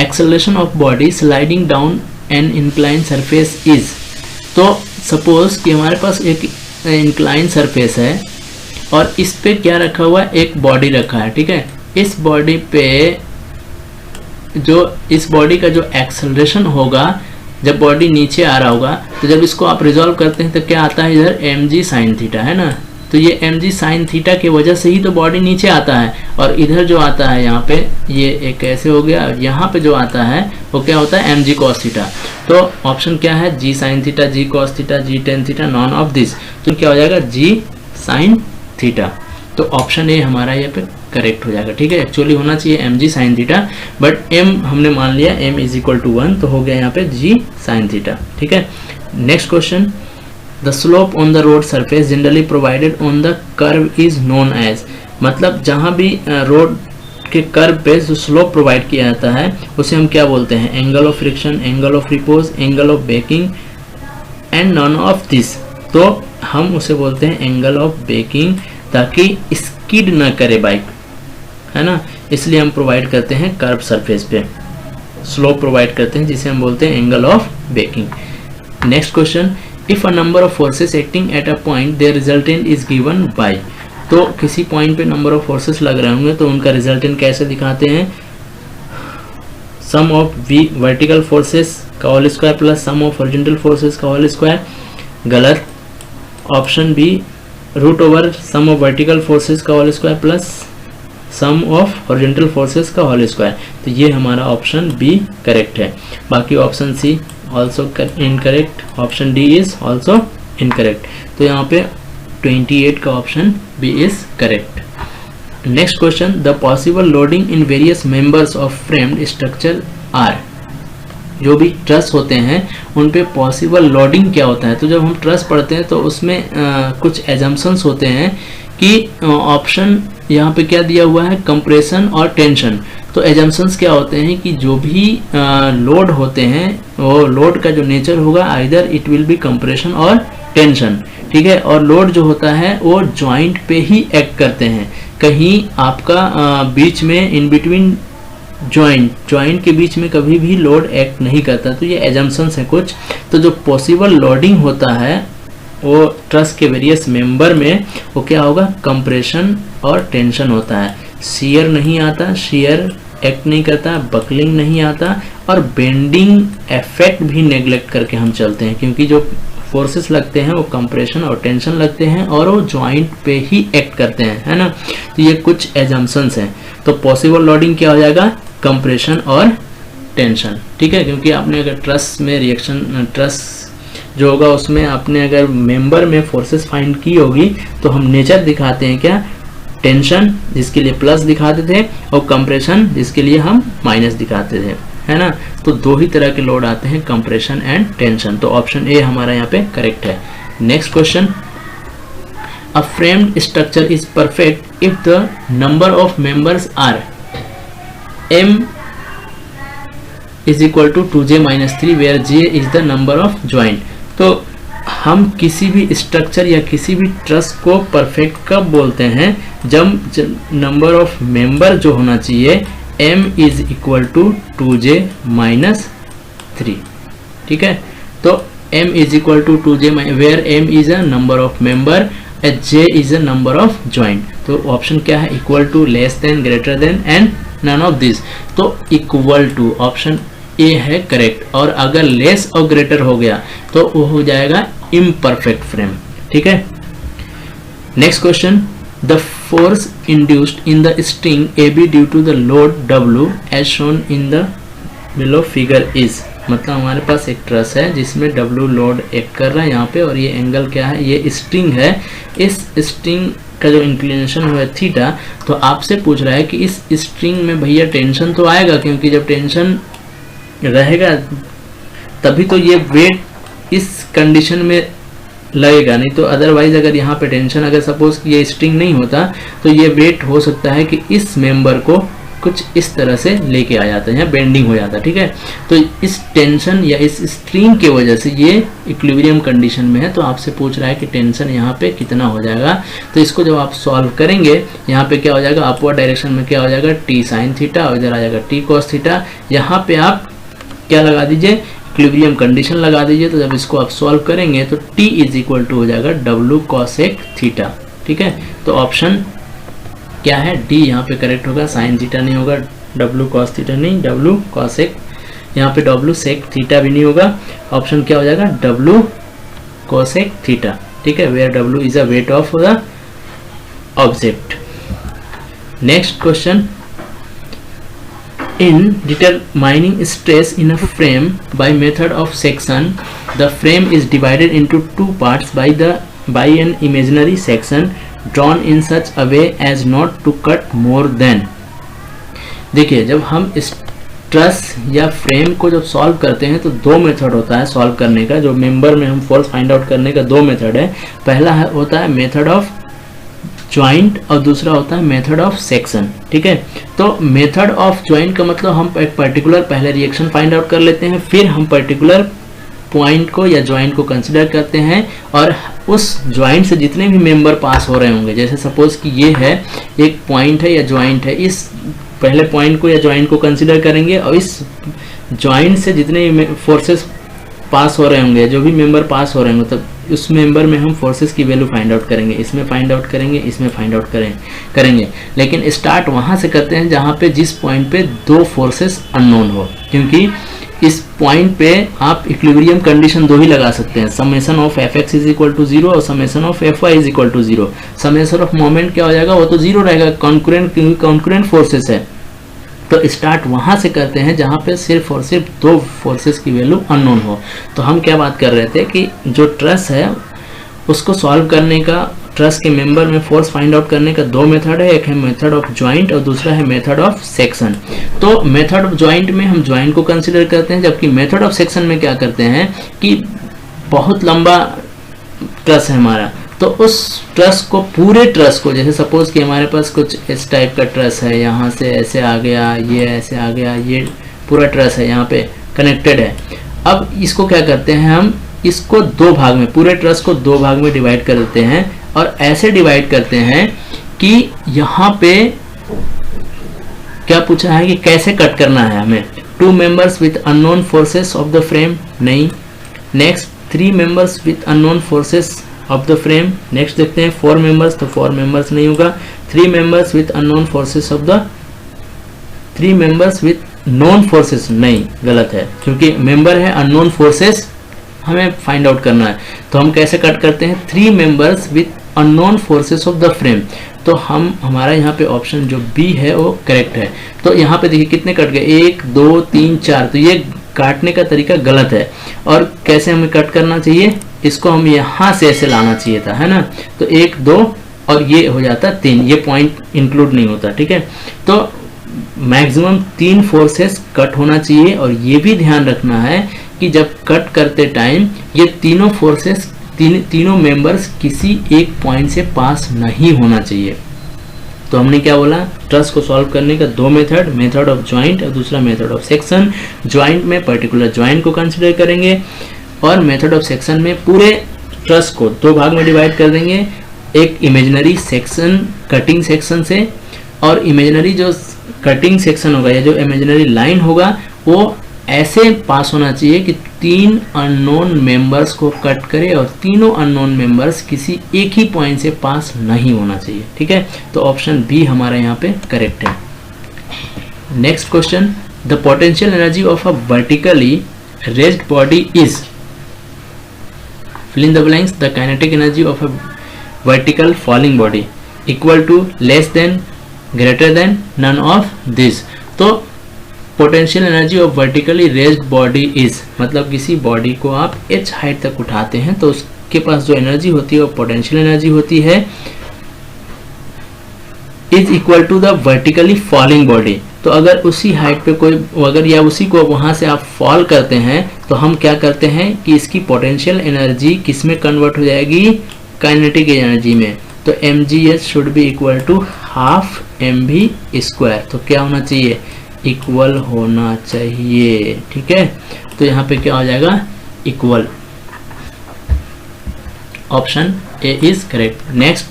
acceleration of body sliding down an incline surface is. तो सपोज कि हमारे पास एक इंक्लाइन सरफेस है और इस पे क्या रखा हुआ है? एक बॉडी रखा है। ठीक है, इस बॉडी पे इस बॉडी का जो एक्सेलरेशन होगा, जब बॉडी नीचे आ रहा होगा, तो जब इसको आप रिजॉल्व करते हैं तो क्या आता है? इधर mg sin थीटा, है ना। तो ये mg sin थीटा की वजह से ही तो बॉडी नीचे आता है, और इधर जो आता है यहाँ पे ये एक ऐसे हो गया, और यहाँ पे जो आता है वो क्या होता है? mg cos theta. तो ऑप्शन क्या है? g sin theta, g cos theta, g tan theta, non of this. तो क्या हो जाएगा? g sin theta. तो ऑप्शन ए हमारा यहाँ पे करेक्ट हो जाएगा। ठीक है, एक्चुअली होना चाहिए mg sin theta, but m हमने मान लिया m इज इक्वल टू 1, तो हो गया यहाँ पे g sin थीटा। ठीक है, next question, the slope on the road surface generally provided on the curve is known as, मतलब जहाँ भी रोड के कर्व पे जो स्लोप प्रोवाइड किया जाता है उसे हम क्या बोलते हैं, angle of friction, angle of repose, angle of baking and non of this. तो हम उसे बोलते हैं एंगल ऑफ बेकिंग, ताकि स्किड ना करे बाइक, है ना, इसलिए हम प्रोवाइड करते हैं कर्व सरफेस पे स्लोप प्रोवाइड करते हैं, जिसे हम बोलते हैं angle of banking. Next question, if a number of forces acting at a point their resultant is given by, तो किसी पॉइंट पे नंबर ऑफ फोर्सेस लग रहे होंगे तो उनका रिजल्टेंट कैसे दिखाते हैं, sum of V vertical forces का whole square plus sum of horizontal forces का होल स्क्वायर। गलत, option B root over sum of vertical forces का whole square plus sum of horizontal forces का होल स्क्वायर। तो ये हमारा ऑप्शन बी करेक्ट है। बाकी option C also incorrect, option D is also incorrect. तो यहाँ पे 28 का option B is correct. Next question, the possible loading in various members of framed structure are, जो भी ट्रस होते हैं उन पे पॉसिबल लोडिंग क्या होता है। तो जब हम ट्रस पढ़ते हैं तो उसमें कुछ एजम्पशंस होते हैं कि ऑप्शन यहाँ पे क्या दिया हुआ है, कंप्रेशन और टेंशन। तो एजम्पशंस क्या होते हैं कि जो भी लोड होते हैं वो लोड का जो नेचर होगा either it will be compression और टेंशन, ठीक है। और लोड जो होता है वो जॉइंट पे ही एक्ट करते हैं, कहीं आपका बीच में इन बिटवीन जॉइंट के बीच में कभी भी लोड एक्ट नहीं करता। तो ये एजम्पशंस है कुछ। तो जो पॉसिबल लोडिंग होता है वो ट्रस के वेरियस मेंबर में वो क्या होगा, कंप्रेशन और टेंशन होता है। शियर नहीं आता, शियर एक्ट नहीं करता, बकलिंग नहीं आता, और बेंडिंग इफेक्ट भी नेग्लेक्ट करके हम चलते हैं, क्योंकि जो फोर्सेस लगते हैं वो कंप्रेशन और टेंशन लगते हैं और वो जॉइंट पे ही एक्ट करते हैं, है ना। तो ये कुछ एजम्पशंस हैं। तो पॉसिबल लोडिंग क्या हो जाएगा, कंप्रेशन और टेंशन, ठीक है। क्योंकि आपने अगर ट्रस में रिएक्शन ट्रस जो होगा उसमें आपने अगर मेंबर में फोर्सेस फाइंड की होगी तो हम नेचर दिखाते हैं क्या, टेंशन जिसके लिए प्लस दिखाते थे और कंप्रेशन जिसके लिए हम माइनस दिखाते थे, है ना। तो दो ही तरह के लोड आते हैं, कंप्रेशन एंड टेंशन। तो ऑप्शन ए हमारा यहाँ पे करेक्ट है। Next question, a framed structure is perfect if the number of members are m is equal to 2j minus 3 where j is the number of joint। तो हम किसी भी स्ट्रक्चर या किसी भी ट्रस को परफेक्ट कब बोलते हैं, जब नंबर ऑफ मेंबर जो होना चाहिए m is equal to 2j minus 3, ठीक है। तो m is equal to 2j where m is a number of member and j is a number of joint. तो ऑप्शन क्या है, equal to, less than, greater than and none of this. तो इक्वल टू ऑप्शन ए है करेक्ट। और अगर लेस और ग्रेटर हो गया तो वो हो जाएगा इम्परफेक्ट फ्रेम, ठीक है। Next question, the force induced in the string A B due to the load W as shown in the below figure is, मतलब हमारे पास एक ट्रस है जिसमें W लोड एक्ट कर रहा है यहाँ पे, और ये एंगल क्या है, ये स्ट्रिंग है। इस स्ट्रिंग का जो इंक्लिनेशन हुआ थीटा, तो आपसे पूछ रहा है कि इस स्ट्रिंग में भैया टेंशन तो आएगा, क्योंकि जब टेंशन रहेगा तभी तो ये वेट इस कंडीशन में लगेगा, नहीं तो अदरवाइज अगर यहाँ पे टेंशन, अगर सपोज कि ये स्ट्रिंग नहीं होता तो ये वेट हो सकता है कि इस मेंबर को कुछ इस तरह से लेके आ जाता है या बेंडिंग हो जाता है, ठीक है। तो इस टेंशन या इस स्ट्रिंग की वजह से ये इक्विलिब्रियम कंडीशन में है। तो आपसे पूछ रहा है कि टेंशन यहाँ पे कितना हो जाएगा। तो इसको जब आप सॉल्व करेंगे यहाँ पे क्या हो जाएगा, अपवर्ड डायरेक्शन में क्या हो जाएगा, टी साइन थीटा, और इधर आ जाएगा टी कॉस थीटा। यहाँ पे आप क्या लगा दीजिए, इक्विलिब्रियम कंडीशन लगा दीजिए। तो जब इसको आप सॉल्व करेंगे तो टी इज इक्वल टू हो जाएगा W कॉसेक थीटा, ठीक है। तो ऑप्शन क्या है, डी यहाँ पे करेक्ट होगा, साइन थीटा नहीं होगा, W कॉस थीटा नहीं, W कॉसेक, यहाँ पे W सेक थीटा भी नहीं होगा। ऑप्शन क्या हो जाएगा, W कॉसेक थीटा, ठीक है, where W is a weight of the object. Next question, in determining stress in a frame by method of section, the frame is divided into two parts by an imaginary section drawn in such a way as not to cut more than। देखिए, जब हम इस ट्रस या फ्रेम को जब सॉल्व करते हैं तो दो मेथड होता है सॉल्व करने का, जो मेंबर में हम फोर्स फाइंड आउट करने का दो मेथड है। पहला होता है मेथड ऑफ ज्वाइंट और दूसरा होता है मेथड ऑफ सेक्शन। ठीक है, तो मेथड ऑफ ज्वाइंट का मतलब हम एक पर्टिकुलर पहले रिएक्शन फाइंड आउट कर लेते हैं, फिर हम पर्टिकुलर पॉइंट को या ज्वाइंट को कंसिडर करते हैं और उस ज्वाइंट से जितने भी मेंबर पास हो रहे होंगे, जैसे सपोज कि ये है एक पॉइंट है या ज्वाइंट है, इस पहले पॉइंट को या ज्वाइंट को कंसिडर करेंगे और इस ज्वाइंट से जितने फोर्सेस पास हो रहे होंगे, जो भी मेंबर पास हो रहे होंगे, तो उस मेंबर में हम फोर्सेस की वैल्यू फाइंड आउट करेंगे, इसमें फाइंड आउट करेंगे, इसमें फाइंड आउट करेंगे। लेकिन स्टार्ट वहां से करते हैं जहां पे जिस पॉइंट पे दो फोर्सेस अननोन हो, क्योंकि इस पॉइंट पे आप इक्विलिब्रियम कंडीशन दो ही लगा सकते हैं, summation of F X is equal to 0 और summation of F Y is equal to 0। Summation of moment क्या हो जाएगा, वो तो 0 रहेगा, कॉन्करेंट, क्योंकि कॉन्करेंट फोर्सेस है। तो स्टार्ट वहां से करते हैं जहां पे सिर्फ और सिर्फ दो फोर्सेस की वैल्यू अननोन हो। तो हम क्या बात कर रहे थे कि जो ट्रस है उसको सॉल्व करने का, ट्रस के मेंबर में फोर्स फाइंड आउट करने का दो मेथड है, एक है मेथड ऑफ ज्वाइंट और दूसरा है मेथड ऑफ सेक्शन। तो मेथड ऑफ ज्वाइंट में हम ज्वाइंट को कंसिडर करते हैं, जबकि मेथड ऑफ सेक्शन में क्या करते हैं कि बहुत लंबा ट्रस है हमारा, तो उस ट्रस को, पूरे ट्रस को, जैसे सपोज कि हमारे पास कुछ इस टाइप का ट्रस है, यहाँ से ऐसे आ गया, ये ऐसे आ गया, ये पूरा ट्रस है यहाँ पे कनेक्टेड है। अब इसको क्या करते हैं, हम इसको दो भाग में, पूरे ट्रस को दो भाग में डिवाइड कर देते हैं और ऐसे डिवाइड करते हैं कि यहाँ पे क्या पूछा है कि कैसे कट करना है हमें। 2 members with unknown forces of the frame, नहीं। Next 3 members with unknown forces of the frame, next देखते हैं 4 members, तो 4 members नहीं होगा। 3 members with unknown forces of the 3 members with known forces, नहीं, गलत है, क्योंकि मेंबर है unknown forces हमें फाइंड आउट करना है। तो हम कैसे कट करते हैं, 3 members with unknown forces of the frame। तो हमारा यहाँ पे ऑप्शन जो बी है वो करेक्ट है। तो यहाँ पे देखिए कितने कट गए, 1 2 3 4, तो ये काटने का तरीका गलत है। और कैसे हमें कट करना चाहिए, इसको हम यहाँ से ऐसे लाना चाहिए था, है ना। तो 1 2 और ये हो जाता 3, ये पॉइंट इंक्लूड नहीं होता। ठीक है, तो मैक्सिमम 3 फोर्सेस कट होना चाहिए। और ये भी ध्यान रखना है कि जब कट करते टाइम ये तीनों फोर्सेस, तीनों मेंबर्स किसी एक पॉइंट से पास नहीं होना चाहिए। तो हमने क्या बोला, ट्रस को सॉल्व करने का दो मेथड, मेथड ऑफ ज्वाइंट और दूसरा मेथड ऑफ सेक्शन। ज्वाइंट में पर्टिकुलर ज्वाइंट को कंसिडर करेंगे और मेथड ऑफ सेक्शन में पूरे ट्रस को दो भाग में डिवाइड कर देंगे, एक इमेजिनरी सेक्शन कटिंग सेक्शन से, और इमेजिनरी जो कटिंग सेक्शन होगा या जो इमेजिनरी लाइन होगा वो ऐसे पास होना चाहिए कि 3 अननोन मेंबर्स को कट करे और तीनों अननोन मेंबर्स किसी एक ही पॉइंट से पास नहीं होना चाहिए। ठीक है, तो ऑप्शन बी हमारा यहाँ पे करेक्ट है। Next question, the potential energy of a vertically raised body is, fill in the blanks, the kinetic energy of a vertical falling body equal to, less than, greater than, none of this. तो potential energy of vertically raised body is, मतलब किसी बॉडी को आप h हाइट तक उठाते हैं तो उसके पास जो एनर्जी होती है वो पोटेंशियल एनर्जी होती है, is equal to the vertically falling body. तो अगर उसी हाइट पे कोई, अगर या उसी को वहां से आप फॉल करते हैं तो हम क्या करते हैं कि इसकी पोटेंशियल एनर्जी किस में कन्वर्ट हो जाएगी, काइनेटिक एनर्जी में। तो mgh should be equal to half mv square. तो क्या होना चाहिए, इक्वल होना चाहिए। ठीक है, तो यहाँ पे क्या हो जाएगा, equal. Option A is correct. Next,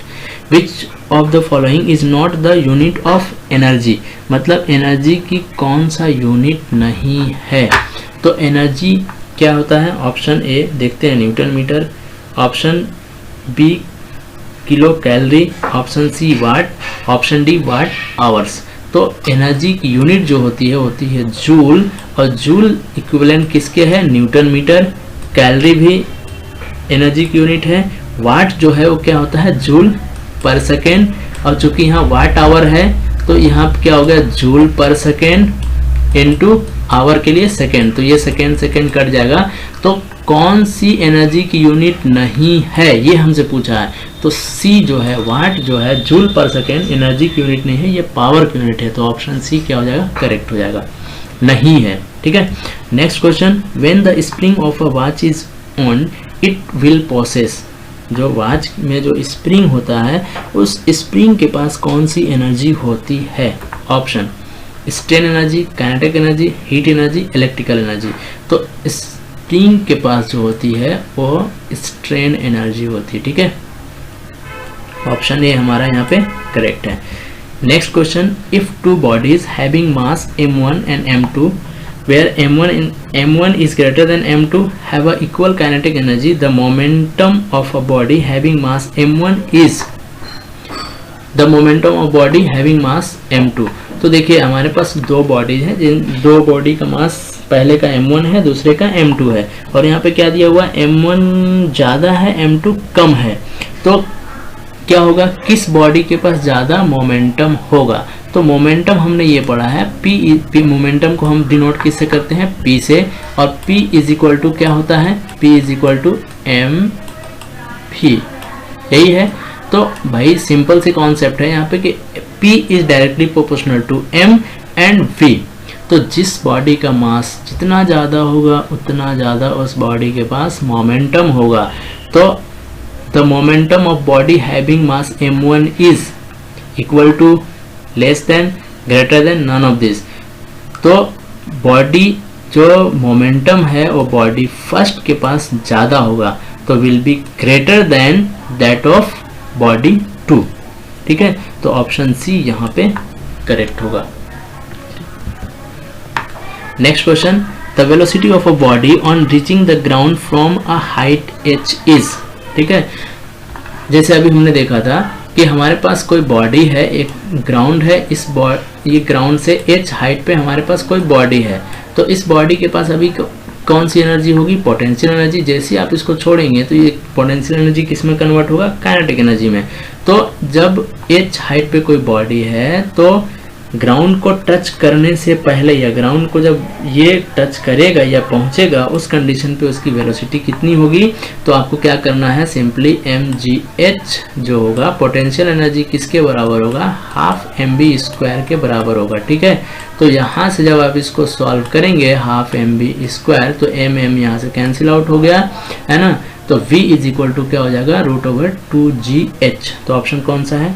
which of the following is not the unit of energy, मतलब एनर्जी की कौन सा यूनिट नहीं है। तो एनर्जी क्या होता है, ऑप्शन ए देखते हैं newton metre, option B kilo calorie, option C watt, option D watt hours. तो एनर्जी की यूनिट जो होती है जूल, और जूल इक्विवेलेंट किसके है, न्यूटन मीटर। कैलोरी भी एनर्जी की यूनिट है। वाट जो है वो क्या होता है, जूल पर सेकेंड, और चूंकि यहाँ वाट आवर है तो यहाँ क्या हो गया, जूल पर सेकेंड इनटू आवर के लिए सेकेंड, तो ये सेकेंड कट जाएगा। तो कौन सी एनर्जी की यूनिट नहीं है ये हमसे पूछा है। तो सी जो है, वाट जो है, जूल पर सेकेंड एनर्जी की यूनिट नहीं है, ये पावर की यूनिट है। तो ऑप्शन सी क्या हो जाएगा, करेक्ट हो जाएगा। नहीं है, ठीक है। Next question, when the spring of a watch is on it will possess, जो वॉच में जो स्प्रिंग होता है उस स्प्रिंग के पास कौन सी एनर्जी होती है? Option strain energy, kinetic energy, heat energy, electrical energy. तो स्प्रिंग के पास जो होती है वो स्ट्रेन एनर्जी होती है, ठीक है। ऑप्शन ए हमारा यहाँ पे करेक्ट है। Next question, if two bodies having mass m1 and m2 where m1 is greater than m2 have a equal kinetic energy, the momentum of a body having mass m1 is the momentum of body having mass m2। तो देखिए हमारे पास दो बॉडीज हैं, जिन दो बॉडी का मास पहले का m1 है, दूसरे का m2 है, और यहाँ पे क्या दिया हुआ m1 ज़्यादा है, m2 कम है। तो क्या होगा, किस बॉडी के पास ज़्यादा मोमेंटम होगा? तो मोमेंटम हमने ये पढ़ा है p मोमेंटम को हम डिनोट किससे करते हैं? p से, और p इज इक्वल टू क्या होता है? p is equal to m v, यही है। तो भाई सिंपल सी कॉन्सेप्ट है यहाँ पे कि p is directly proportional to m and v। तो जिस बॉडी का मास जितना ज़्यादा होगा उतना ज़्यादा उस बॉडी के पास मोमेंटम होगा। तो the momentum of body having mass m1 is equal to less than greater than none of this. तो बॉडी जो मोमेंटम है वो बॉडी फर्स्ट के पास ज़्यादा होगा, तो will be greater than that of body 2, ठीक है। तो ऑप्शन सी यहाँ पे करेक्ट होगा। Next question, the velocity of a body on reaching the ground from a height h is, ठीक है। जैसे अभी हमने देखा था कि हमारे पास कोई बॉडी है, एक ग्राउंड है, ये ग्राउंड से h हाइट पे हमारे पास कोई बॉडी है। तो इस बॉडी के पास अभी कौन सी एनर्जी होगी? Potential energy. जैसे आप इसको छोड़ेंगे तो ये पोटेंशियल एनर्जी किस में कन्वर्ट होगा? काइनेटिक एनर्जी में। तो जब h हाइट पे कोई बॉडी है तो ग्राउंड को टच करने से पहले या ग्राउंड को जब ये टच करेगा या पहुंचेगा उस कंडीशन पे उसकी वेलोसिटी कितनी होगी? तो आपको क्या करना है, सिंपली mgh जो होगा पोटेंशियल एनर्जी किसके बराबर होगा? हाफ mv² के बराबर होगा, ठीक है। तो यहाँ से जब आप इसको सॉल्व करेंगे हाफ mv² तो m यहाँ से कैंसिल आउट हो गया, है ना। तो v इज इक्वल टू क्या हो जाएगा? √2gh। तो ऑप्शन कौन सा है?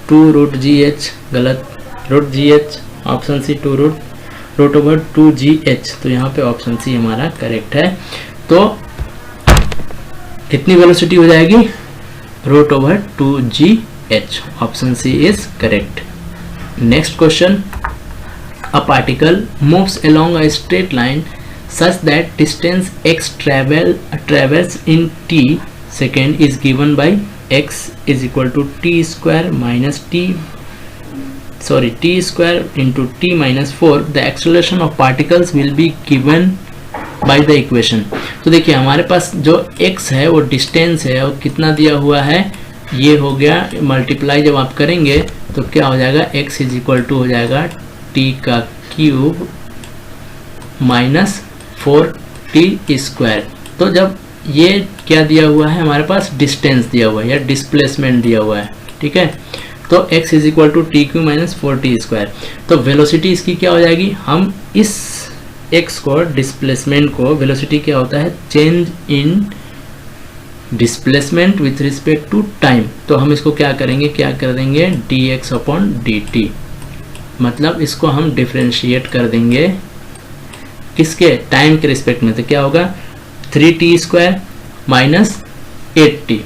2√gh, गलत, √gh, ऑप्शन सी 2√2gh। तो यहाँ पे ऑप्शन सी हमारा करेक्ट है। तो कितनी वेलोसिटी हो जाएगी? √2gh, option C is correct. Next question, a particle moves along a straight line such that distance x travels in t second is given by x is equal to t square minus t square into t minus 4. The acceleration of particles will be given by the equation. तो देखिए हमारे पास जो x है वो डिस्टेंस है और कितना दिया हुआ है, ये हो गया मल्टीप्लाई जब आप करेंगे तो क्या हो जाएगा? x इज इक्वल टू हो जाएगा t का क्यूब माइनस 4t स्क्वायर। तो जब ये क्या दिया हुआ है हमारे पास? डिस्टेंस दिया हुआ है या डिस्प्लेसमेंट दिया हुआ है, ठीक है। तो x is equal to T cube minus 4t square. तो वेलोसिटी इसकी क्या हो जाएगी? हम इस x को, डिस्प्लेसमेंट को, वेलोसिटी क्या होता है? Change in displacement with respect to time. तो हम इसको क्या करेंगे? क्या कर देंगे? dx/dt, मतलब इसको हम डिफ्रेंशिएट कर देंगे किसके? टाइम के रिस्पेक्ट में। तो क्या होगा? 3t स्क्वायर माइनस 8t,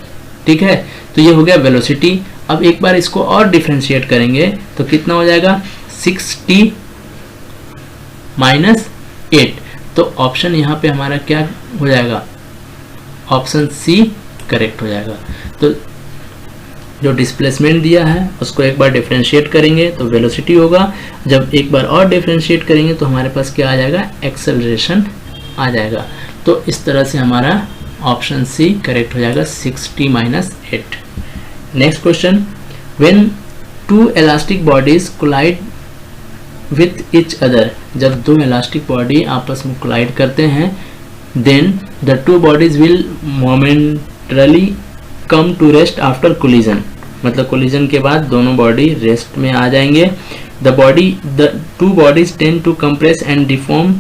ठीक है। तो ये हो गया वेलोसिटी। अब एक बार इसको और डिफ्रेंशिएट करेंगे तो कितना हो जाएगा? 6t minus 8। तो ऑप्शन यहाँ पे हमारा क्या हो जाएगा? ऑप्शन सी करेक्ट हो जाएगा। तो जो डिस्प्लेसमेंट दिया है उसको एक बार डिफरेंशिएट करेंगे तो वेलोसिटी होगा, जब एक बार और डिफरेंशिएट करेंगे तो हमारे पास क्या आ जाएगा? एक्सेलरेशन आ जाएगा। तो इस तरह से हमारा ऑप्शन सी करेक्ट हो जाएगा, 6t minus 8। Next question, when two elastic bodies collide with each other, जब दो इलास्टिक बॉडी आपस में कोलाइड करते हैं, then the two bodies will momentarily come to rest after collision, मतलब कोलिजन के बाद दोनों बॉडी रेस्ट में आ जाएंगे। the two bodies tend to compress and deform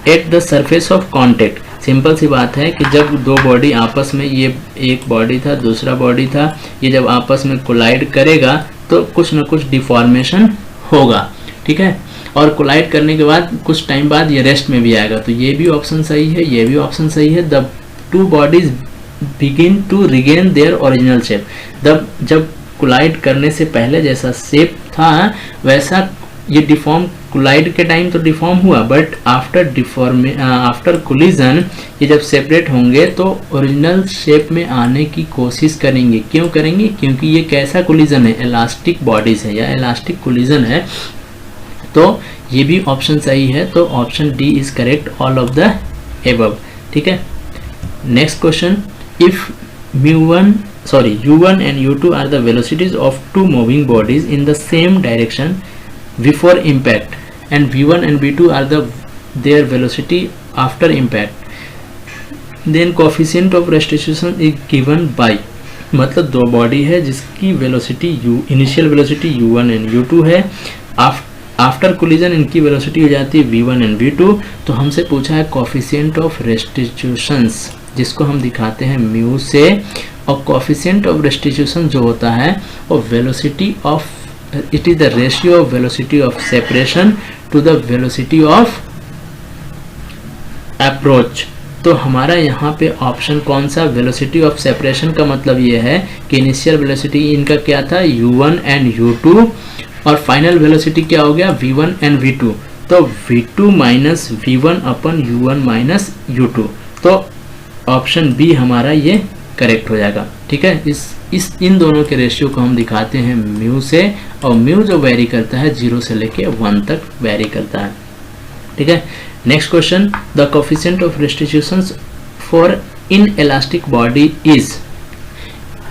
at the surface of contact. Simple सी बात है कि जब दो बॉडी आपस में, ये एक बॉडी था दूसरा बॉडी था, ये जब आपस में कोलाइड करेगा तो कुछ ना कुछ डिफॉर्मेशन होगा, ठीक है। और कोलाइड करने के बाद कुछ टाइम बाद ये रेस्ट में भी आएगा, तो ये भी ऑप्शन सही है, ये भी ऑप्शन सही है। The two bodies begin to regain their original shape. जब कोलाइड करने से पहले जैसा शेप था वैसा ये डिफॉर्म, कोलाइड के टाइम तो डिफॉर्म हुआ, बट आफ्टर कोलिजन ये जब सेपरेट होंगे तो ओरिजिनल शेप में आने की कोशिश करेंगे। क्यों करेंगे? क्योंकि ये कैसा कोलिजन है, इलास्टिक बॉडीज है या इलास्टिक कोलिजन है। तो ये भी ऑप्शन सही है, तो option D is correct, all of the above, ठीक है। Next question, if u1 and u2 are the velocities of two moving bodies in the same direction before impact, and v1 and v2 are their velocity after impact, then coefficient of restitution is given by, मतलब दो बॉडी है जिसकी velocity initial velocity u1 and u2 है, आफ्टर कोलिजन इनकी वेलोसिटी हो जाती है v1 एंड v2। तो हमसे पूछा है कोफिशिएंट ऑफ रेस्टिट्यूशंस, जिसको हम दिखाते हैं म्यू से, और कोफिशिएंट ऑफ रेस्टिट्यूशन जो होता है वो velocity of, it is the ratio of velocity of separation to the velocity of approach. तो हमारा यहाँ पे ऑप्शन कौन सा, वेलोसिटी ऑफ सेपरेशन का मतलब ये है कि इनिशियल वेलोसिटी इनका क्या था u1 एंड u2, और फाइनल वेलोसिटी क्या हो गया v1 एंड v2। तो v2 माइनस v1 अपन u1 माइनस u2, तो ऑप्शन बी हमारा ये करेक्ट हो जाएगा, ठीक है। इन दोनों के रेशियो को हम दिखाते हैं म्यू से, और म्यू जो वेरी करता है 0 से लेके 1 तक वेरी करता है, ठीक है। Next question, the coefficient of restitutions for inelastic body is.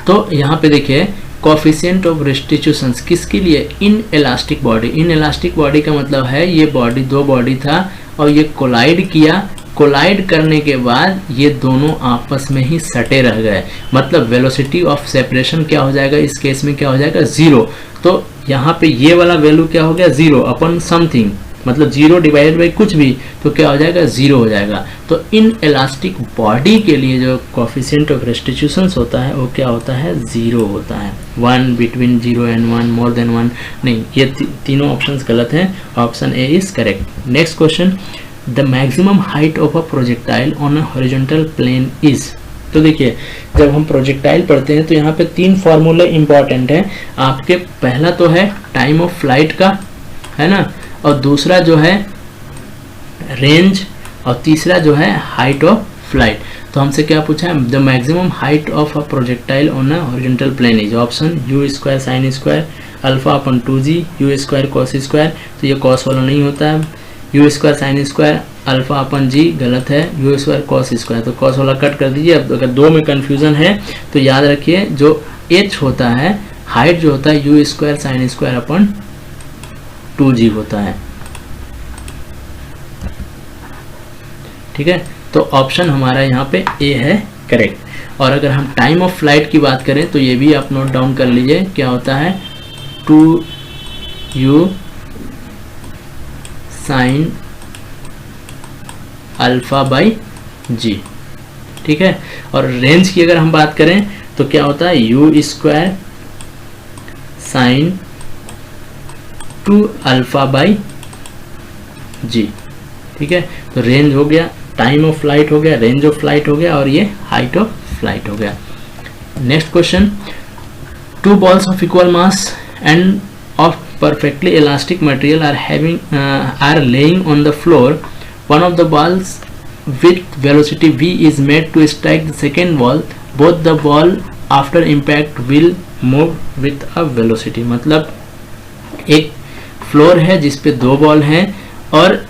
तो यहाँ पे देखिए कोफिशिएंट ऑफ रेस्टिट्यूशंस किसके लिए, inelastic body. Inelastic body का मतलब है ये बॉडी, दो बॉडी था और ये कोलाइड किया, कोलाइड करने के बाद ये दोनों आपस में ही सटे रह गए, मतलब वेलोसिटी ऑफ सेपरेशन क्या हो जाएगा, इस केस में क्या हो जाएगा 0। तो यहाँ पे ये वाला वैल्यू क्या हो गया 0 अपन समथिंग, मतलब 0 डिवाइडेड बाई कुछ भी, तो क्या हो जाएगा 0 हो जाएगा। तो इन इलास्टिक बॉडी के लिए जो कोफिशिएंट ऑफ रेस्टिट्यूशंस होता है वो क्या होता है 0 होता है, 1 बिटवीन 0 एंड 1, मोर देन 1 नहीं। ये तीनों ऑप्शंस गलत हैं, option A is correct. Next question, the maximum height of a projectile on a horizontal plane is. तो देखिए जब हम प्रोजेक्टाइल पढ़ते हैं तो यहाँ पे 3 फॉर्मूले इंपॉर्टेंट है आपके। पहला तो है टाइम ऑफ फ्लाइट का, है ना, और दूसरा जो है रेंज, और तीसरा जो है हाइट ऑफ फ्लाइट। तो हमसे क्या पूछा है, the maximum height of a projectile on a horizontal plane is, option u square sine square alpha upon 2g u square cos square. तो ये कॉस वाला नहीं होता है, u square sine square alpha upon g गलत है, u स्क्वायर कॉस स्क्वायर, तो कॉस वाला कट कर दीजिए। अब अगर दो में कंफ्यूजन है तो याद रखिए जो h होता है, हाइट जो होता है u square sine square upon 2g होता है, ठीक है। तो ऑप्शन हमारा यहाँ पे ए है करेक्ट। और अगर हम टाइम ऑफ फ्लाइट की बात करें तो ये भी आप नोट डाउन कर लीजिए, क्या होता है 2u sine alpha by g, ठीक है। और रेंज की अगर हम बात करें तो क्या होता है u square sine 2 alpha by g, ठीक है। तो रेंज हो गया, टाइम ऑफ फ्लाइट हो गया, रेंज ऑफ फ्लाइट हो गया, और ये हाइट ऑफ फ्लाइट हो गया। Next question, 2 balls of equal mass and of perfectly elastic material are laying on the floor. One of the balls with velocity v is made to strike the second ball. Both the ball after impact will move with a velocity. मतलब एक फ्लोर है जिसपे 2 बॉल हैं और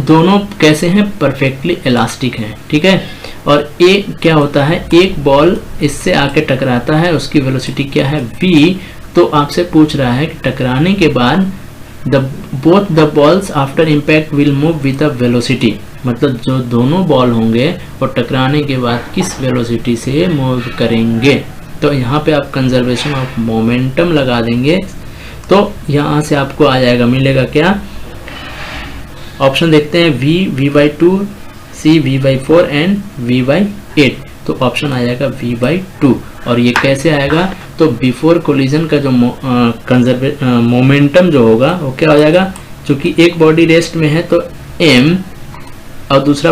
दोनों कैसे हैं, परफेक्टली इलास्टिक हैं, ठीक है। और एक क्या होता है, एक बॉल इससे आके टकराता है, उसकी वेलोसिटी क्या है v। तो आपसे पूछ रहा है कि टकराने के बाद both the balls after impact will move with a velocity, मतलब जो दोनों बॉल होंगे वो टकराने के बाद किस वेलोसिटी से मूव करेंगे। तो यहाँ पे आप कंजर्वेशन ऑफ मोमेंटम लगा देंगे, तो यहाँ से आपको आ जाएगा, मिलेगा क्या, ऑप्शन देखते हैं, v/2, c v/4 and v/8। तो ऑप्शन आ जाएगा v/2। और ये कैसे आएगा, तो बिफोर कोलिजन का जो मोमेंटम जो होगा वो क्या हो जाएगा, क्योंकि एक बॉडी रेस्ट में है तो m और दूसरी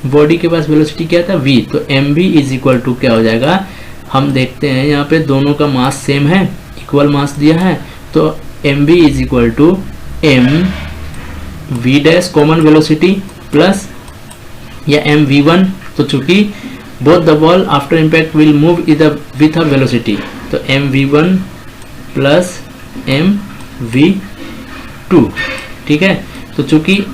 बॉडी के पास वेलोसिटी क्या था, v, तो mv इज इक्वल टू क्या हो जाएगा, हम देखते हैं यहाँ पे दोनों का मास सेम है, इक्वल मास दिया है, तो mv is equal to m v dash common velocity plus या mv1, तो चूंकि both the ball after impact will move with a velocity, तो mv1 प्लस mv2, ठीक है। तो चूंकि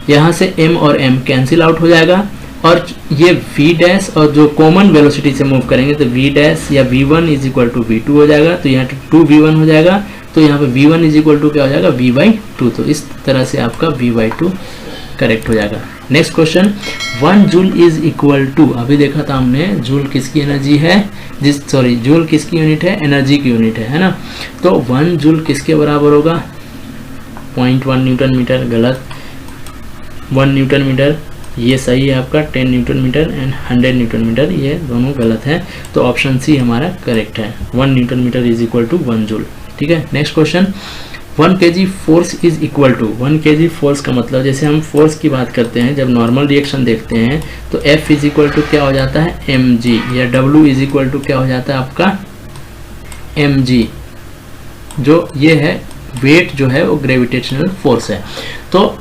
यहाँ से m और m कैंसिल आउट हो जाएगा और ये v डैश और जो कॉमन वेलोसिटी से मूव करेंगे तो v डैश या v1 is equal to v2 हो जाएगा, तो यहाँ 2v1 हो जाएगा, तो यहाँ पे v1 इज इक्वल टू क्या हो जाएगा, v/2। तो इस तरह से आपका v/2 करेक्ट हो जाएगा। Next question, 1 joule is equal to, अभी देखा था हमने जूल किसकी एनर्जी है, जूल किसकी यूनिट है, एनर्जी की यूनिट है ना। तो 1 जूल किसके बराबर होगा, 0.1 न्यूटन मीटर, गलत। 1 न्यूटन मीटर ये सही है आपका, 10 newton metre and 100 newton metre ये दोनों गलत है, तो ऑप्शन सी हमारा करेक्ट है, 1 newton metre is equal to 1 joule, ठीक है। Next question, 1 kg force is equal to, 1 kg force का मतलब, जैसे हम फोर्स की बात करते हैं जब नॉर्मल रिएक्शन देखते हैं तो F इज इक्वल टू क्या हो जाता है, mg, या W इज इक्वल टू क्या हो जाता है आपका, mg, जो ये है वेट जो है वो ग्रेविटेशनल फोर्स है। तो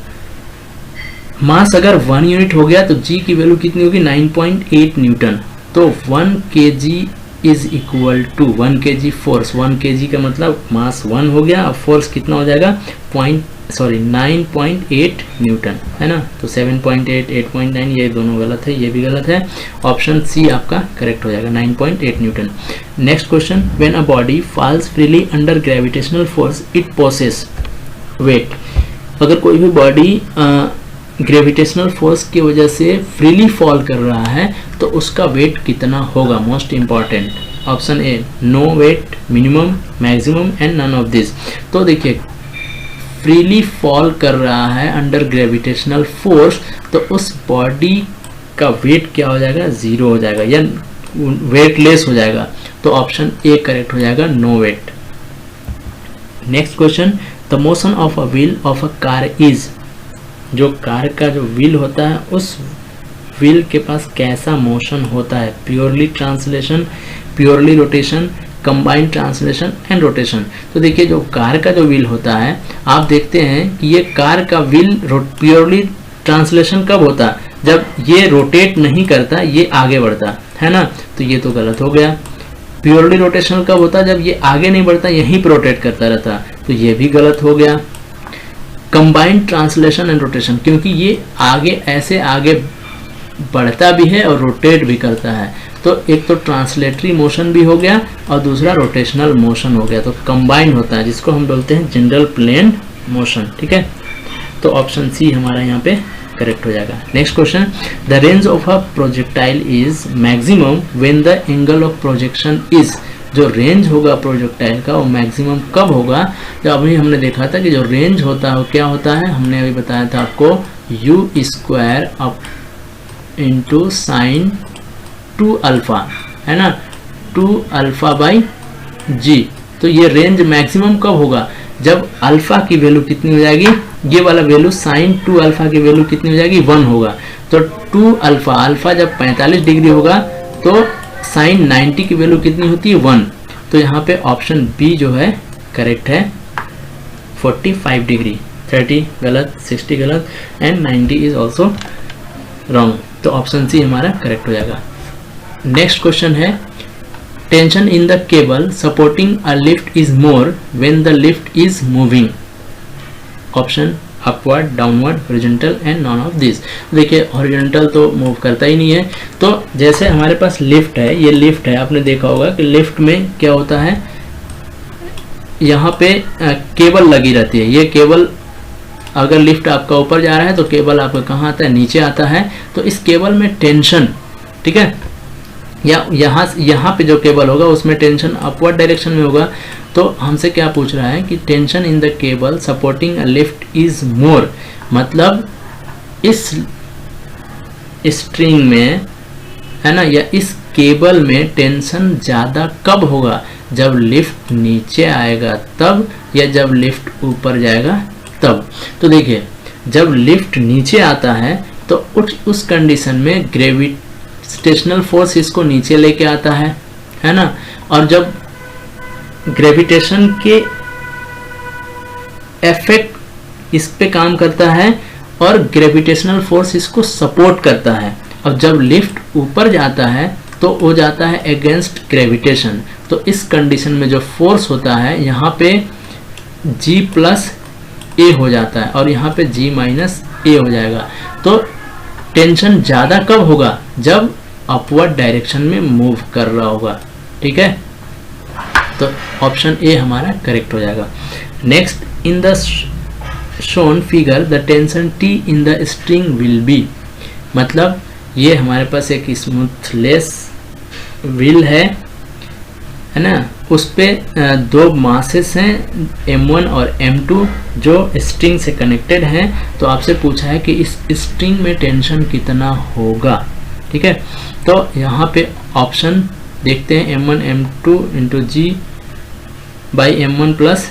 मास अगर 1 यूनिट हो गया तो g की वैल्यू कितनी होगी, 9.8 न्यूटन। तो 1 kg is equal to 1 kg force, 1 kg का मतलब मास 1 हो गया, अब फोर्स कितना हो जाएगा, 9.8 न्यूटन, है ना। तो 7.8, 8.9 ये दोनों गलत है, ये भी गलत है, ऑप्शन सी आपका करेक्ट हो जाएगा, 9.8 newton. Next question, when a body falls freely under gravitational force it possess weight, अगर कोई भी बॉडी ग्रेविटेशनल फोर्स की वजह से फ्रीली फॉल कर रहा है तो उसका वेट कितना होगा, most important, option A, no weight, minimum, maximum and none of this. तो देखिए फ्रीली फॉल कर रहा है अंडर ग्रेविटेशनल फोर्स तो उस बॉडी का वेट क्या हो जाएगा, 0 हो जाएगा या वेटलेस हो जाएगा, तो ऑप्शन ए करेक्ट हो जाएगा, no weight. Next question, the motion of a wheel of a car is, जो कार का जो व्हील होता है उस व्हील के पास कैसा मोशन होता है, purely translation, purely rotation, combined translation and rotation. तो देखिए जो कार का जो व्हील होता है आप देखते हैं कि ये कार का व्हील प्योरली ट्रांसलेशन कब होता है, जब ये रोटेट नहीं करता, ये आगे बढ़ता है ना, तो ये तो गलत हो गया। प्योरली रोटेशनल कब होता है, जब ये आगे नहीं बढ़ता, यहीं पर रोटेट करता रहता, तो ये भी गलत हो गया। कंबाइंड ट्रांसलेशन एंड रोटेशन, क्योंकि ये आगे ऐसे आगे बढ़ता भी है और रोटेट भी करता है, तो एक तो ट्रांसलेटरी मोशन भी हो गया और दूसरा रोटेशनल मोशन हो गया, तो कंबाइंड होता है, जिसको हम बोलते हैं जनरल प्लेन मोशन, ठीक है। तो ऑप्शन सी हमारा यहाँ पे करेक्ट हो जाएगा। Next question, the range of a projectile is maximum when the angle of projection is, जो रेंज होगा प्रोजेक्टाइल का वो मैक्सिमम कब होगा, जब अभी हमने देखा था कि जो रेंज होता है वो क्या होता है, हमने अभी बताया था आपको u square up into sine 2 alpha, है ना, 2 अल्फा बाई जी। तो ये रेंज मैक्सिमम कब होगा, जब अल्फा की वैल्यू कितनी हो जाएगी, ये वाला वैल्यू साइन 2 अल्फा की वैल्यू कितनी हो जाएगी, 1 होगा। तो 2 अल्फा, अल्फा जब 45 डिग्री होगा तो साइन 90 की वैल्यू कितनी होती है, 1। तो यहाँ पे ऑप्शन बी जो है करेक्ट है, 45 डिग्री, 30 गलत, 60 गलत एंड 90 इज ऑल्सो रॉन्ग, तो ऑप्शन सी हमारा करेक्ट हो जाएगा। नेक्स्ट क्वेश्चन है, tension in the cable supporting a lift is more when the lift is moving, option upward, downward, horizontal and non of this. देखिए हॉरिजॉन्टल तो मूव करता ही नहीं है, तो जैसे हमारे पास लिफ्ट है, ये लिफ्ट है, आपने देखा होगा कि लिफ्ट में क्या होता है, यहाँ पे केबल लगी रहती है, ये केबल अगर लिफ्ट आपका ऊपर जा रहा है तो केबल आपका कहाँ आता है, नीचे आता है, तो इस केबल में टेंशन, ठीक है, या यहाँ पे जो केबल होगा उसमें टेंशन अपवर्ड डायरेक्शन में होगा। तो हमसे क्या पूछ रहा है कि tension in the cable supporting a lift is more, मतलब इस स्ट्रिंग में है ना, या इस केबल में टेंशन ज़्यादा कब होगा, जब लिफ्ट नीचे आएगा तब, या जब लिफ्ट ऊपर जाएगा तब। तो देखिए जब लिफ्ट नीचे आता है तो उस कंडीशन में ग्रेविटेशनल फोर्स इसको नीचे लेके आता है ना, और जब ग्रेविटेशन के इफेक्ट इस पे काम करता है और ग्रेविटेशनल फोर्स इसको सपोर्ट करता है। अब जब लिफ्ट ऊपर जाता है तो वो जाता है अगेंस्ट ग्रेविटेशन। तो इस कंडीशन में जो फोर्स होता है यहाँ पे G प्लस ए हो जाता है और यहाँ पे G माइनस ए हो जाएगा। तो टेंशन ज़्यादा कब होगा, जब अपवर्ड डायरेक्शन में मूव कर रहा होगा। ठीक है, तो ऑप्शन ए हमारा करेक्ट हो जाएगा। Next, in the shown figure the tension T in the string will be, मतलब ये हमारे पास एक स्मूथलेस व्हील है ना, उस पे दो मासेस हैं M1 और M2 जो स्ट्रिंग से कनेक्टेड हैं। तो आपसे पूछा है कि इस स्ट्रिंग में टेंशन कितना होगा। ठीक है, तो यहाँ पे ऑप्शन देखते हैं M1 M2 into G by M1 plus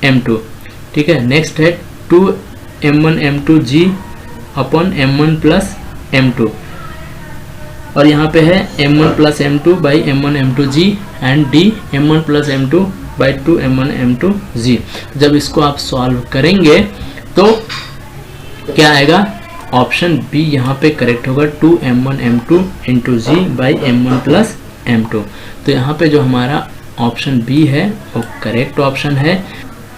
M2। ठीक है, नेक्स्ट है 2 M1 M2 G upon M1 plus M2, और यहाँ पे है M1 plus M2 by M1 M2 G and D M1 plus M2 by 2 M1 M2 G। जब इसको आप सॉल्व करेंगे तो क्या आएगा, ऑप्शन बी यहाँ पे करेक्ट होगा, 2 M1 M2 into G by M1 plus M2। तो यहाँ पे जो हमारा ऑप्शन बी है वो करेक्ट ऑप्शन है।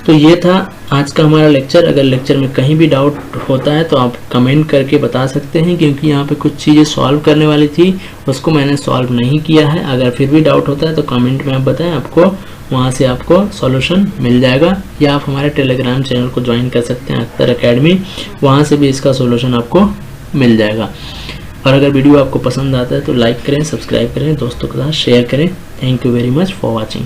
तो ये था आज का हमारा लेक्चर। अगर लेक्चर में कहीं भी डाउट होता है तो आप कमेंट करके बता सकते हैं, क्योंकि यहाँ पे कुछ चीज़ें सॉल्व करने वाली थी उसको मैंने सॉल्व नहीं किया है। अगर फिर भी डाउट होता है तो कमेंट में आप बताएं, आपको वहाँ से आपको सॉल्यूशन मिल जाएगा। या आप हमारे टेलीग्राम चैनल को ज्वाइन कर सकते हैं अख्तर एकेडमी, वहाँ से भी इसका सॉल्यूशन आपको मिल जाएगा। और अगर वीडियो आपको पसंद आता है तो लाइक करें, सब्सक्राइब करें, दोस्तों के साथ शेयर करें। Thank you very much for watching.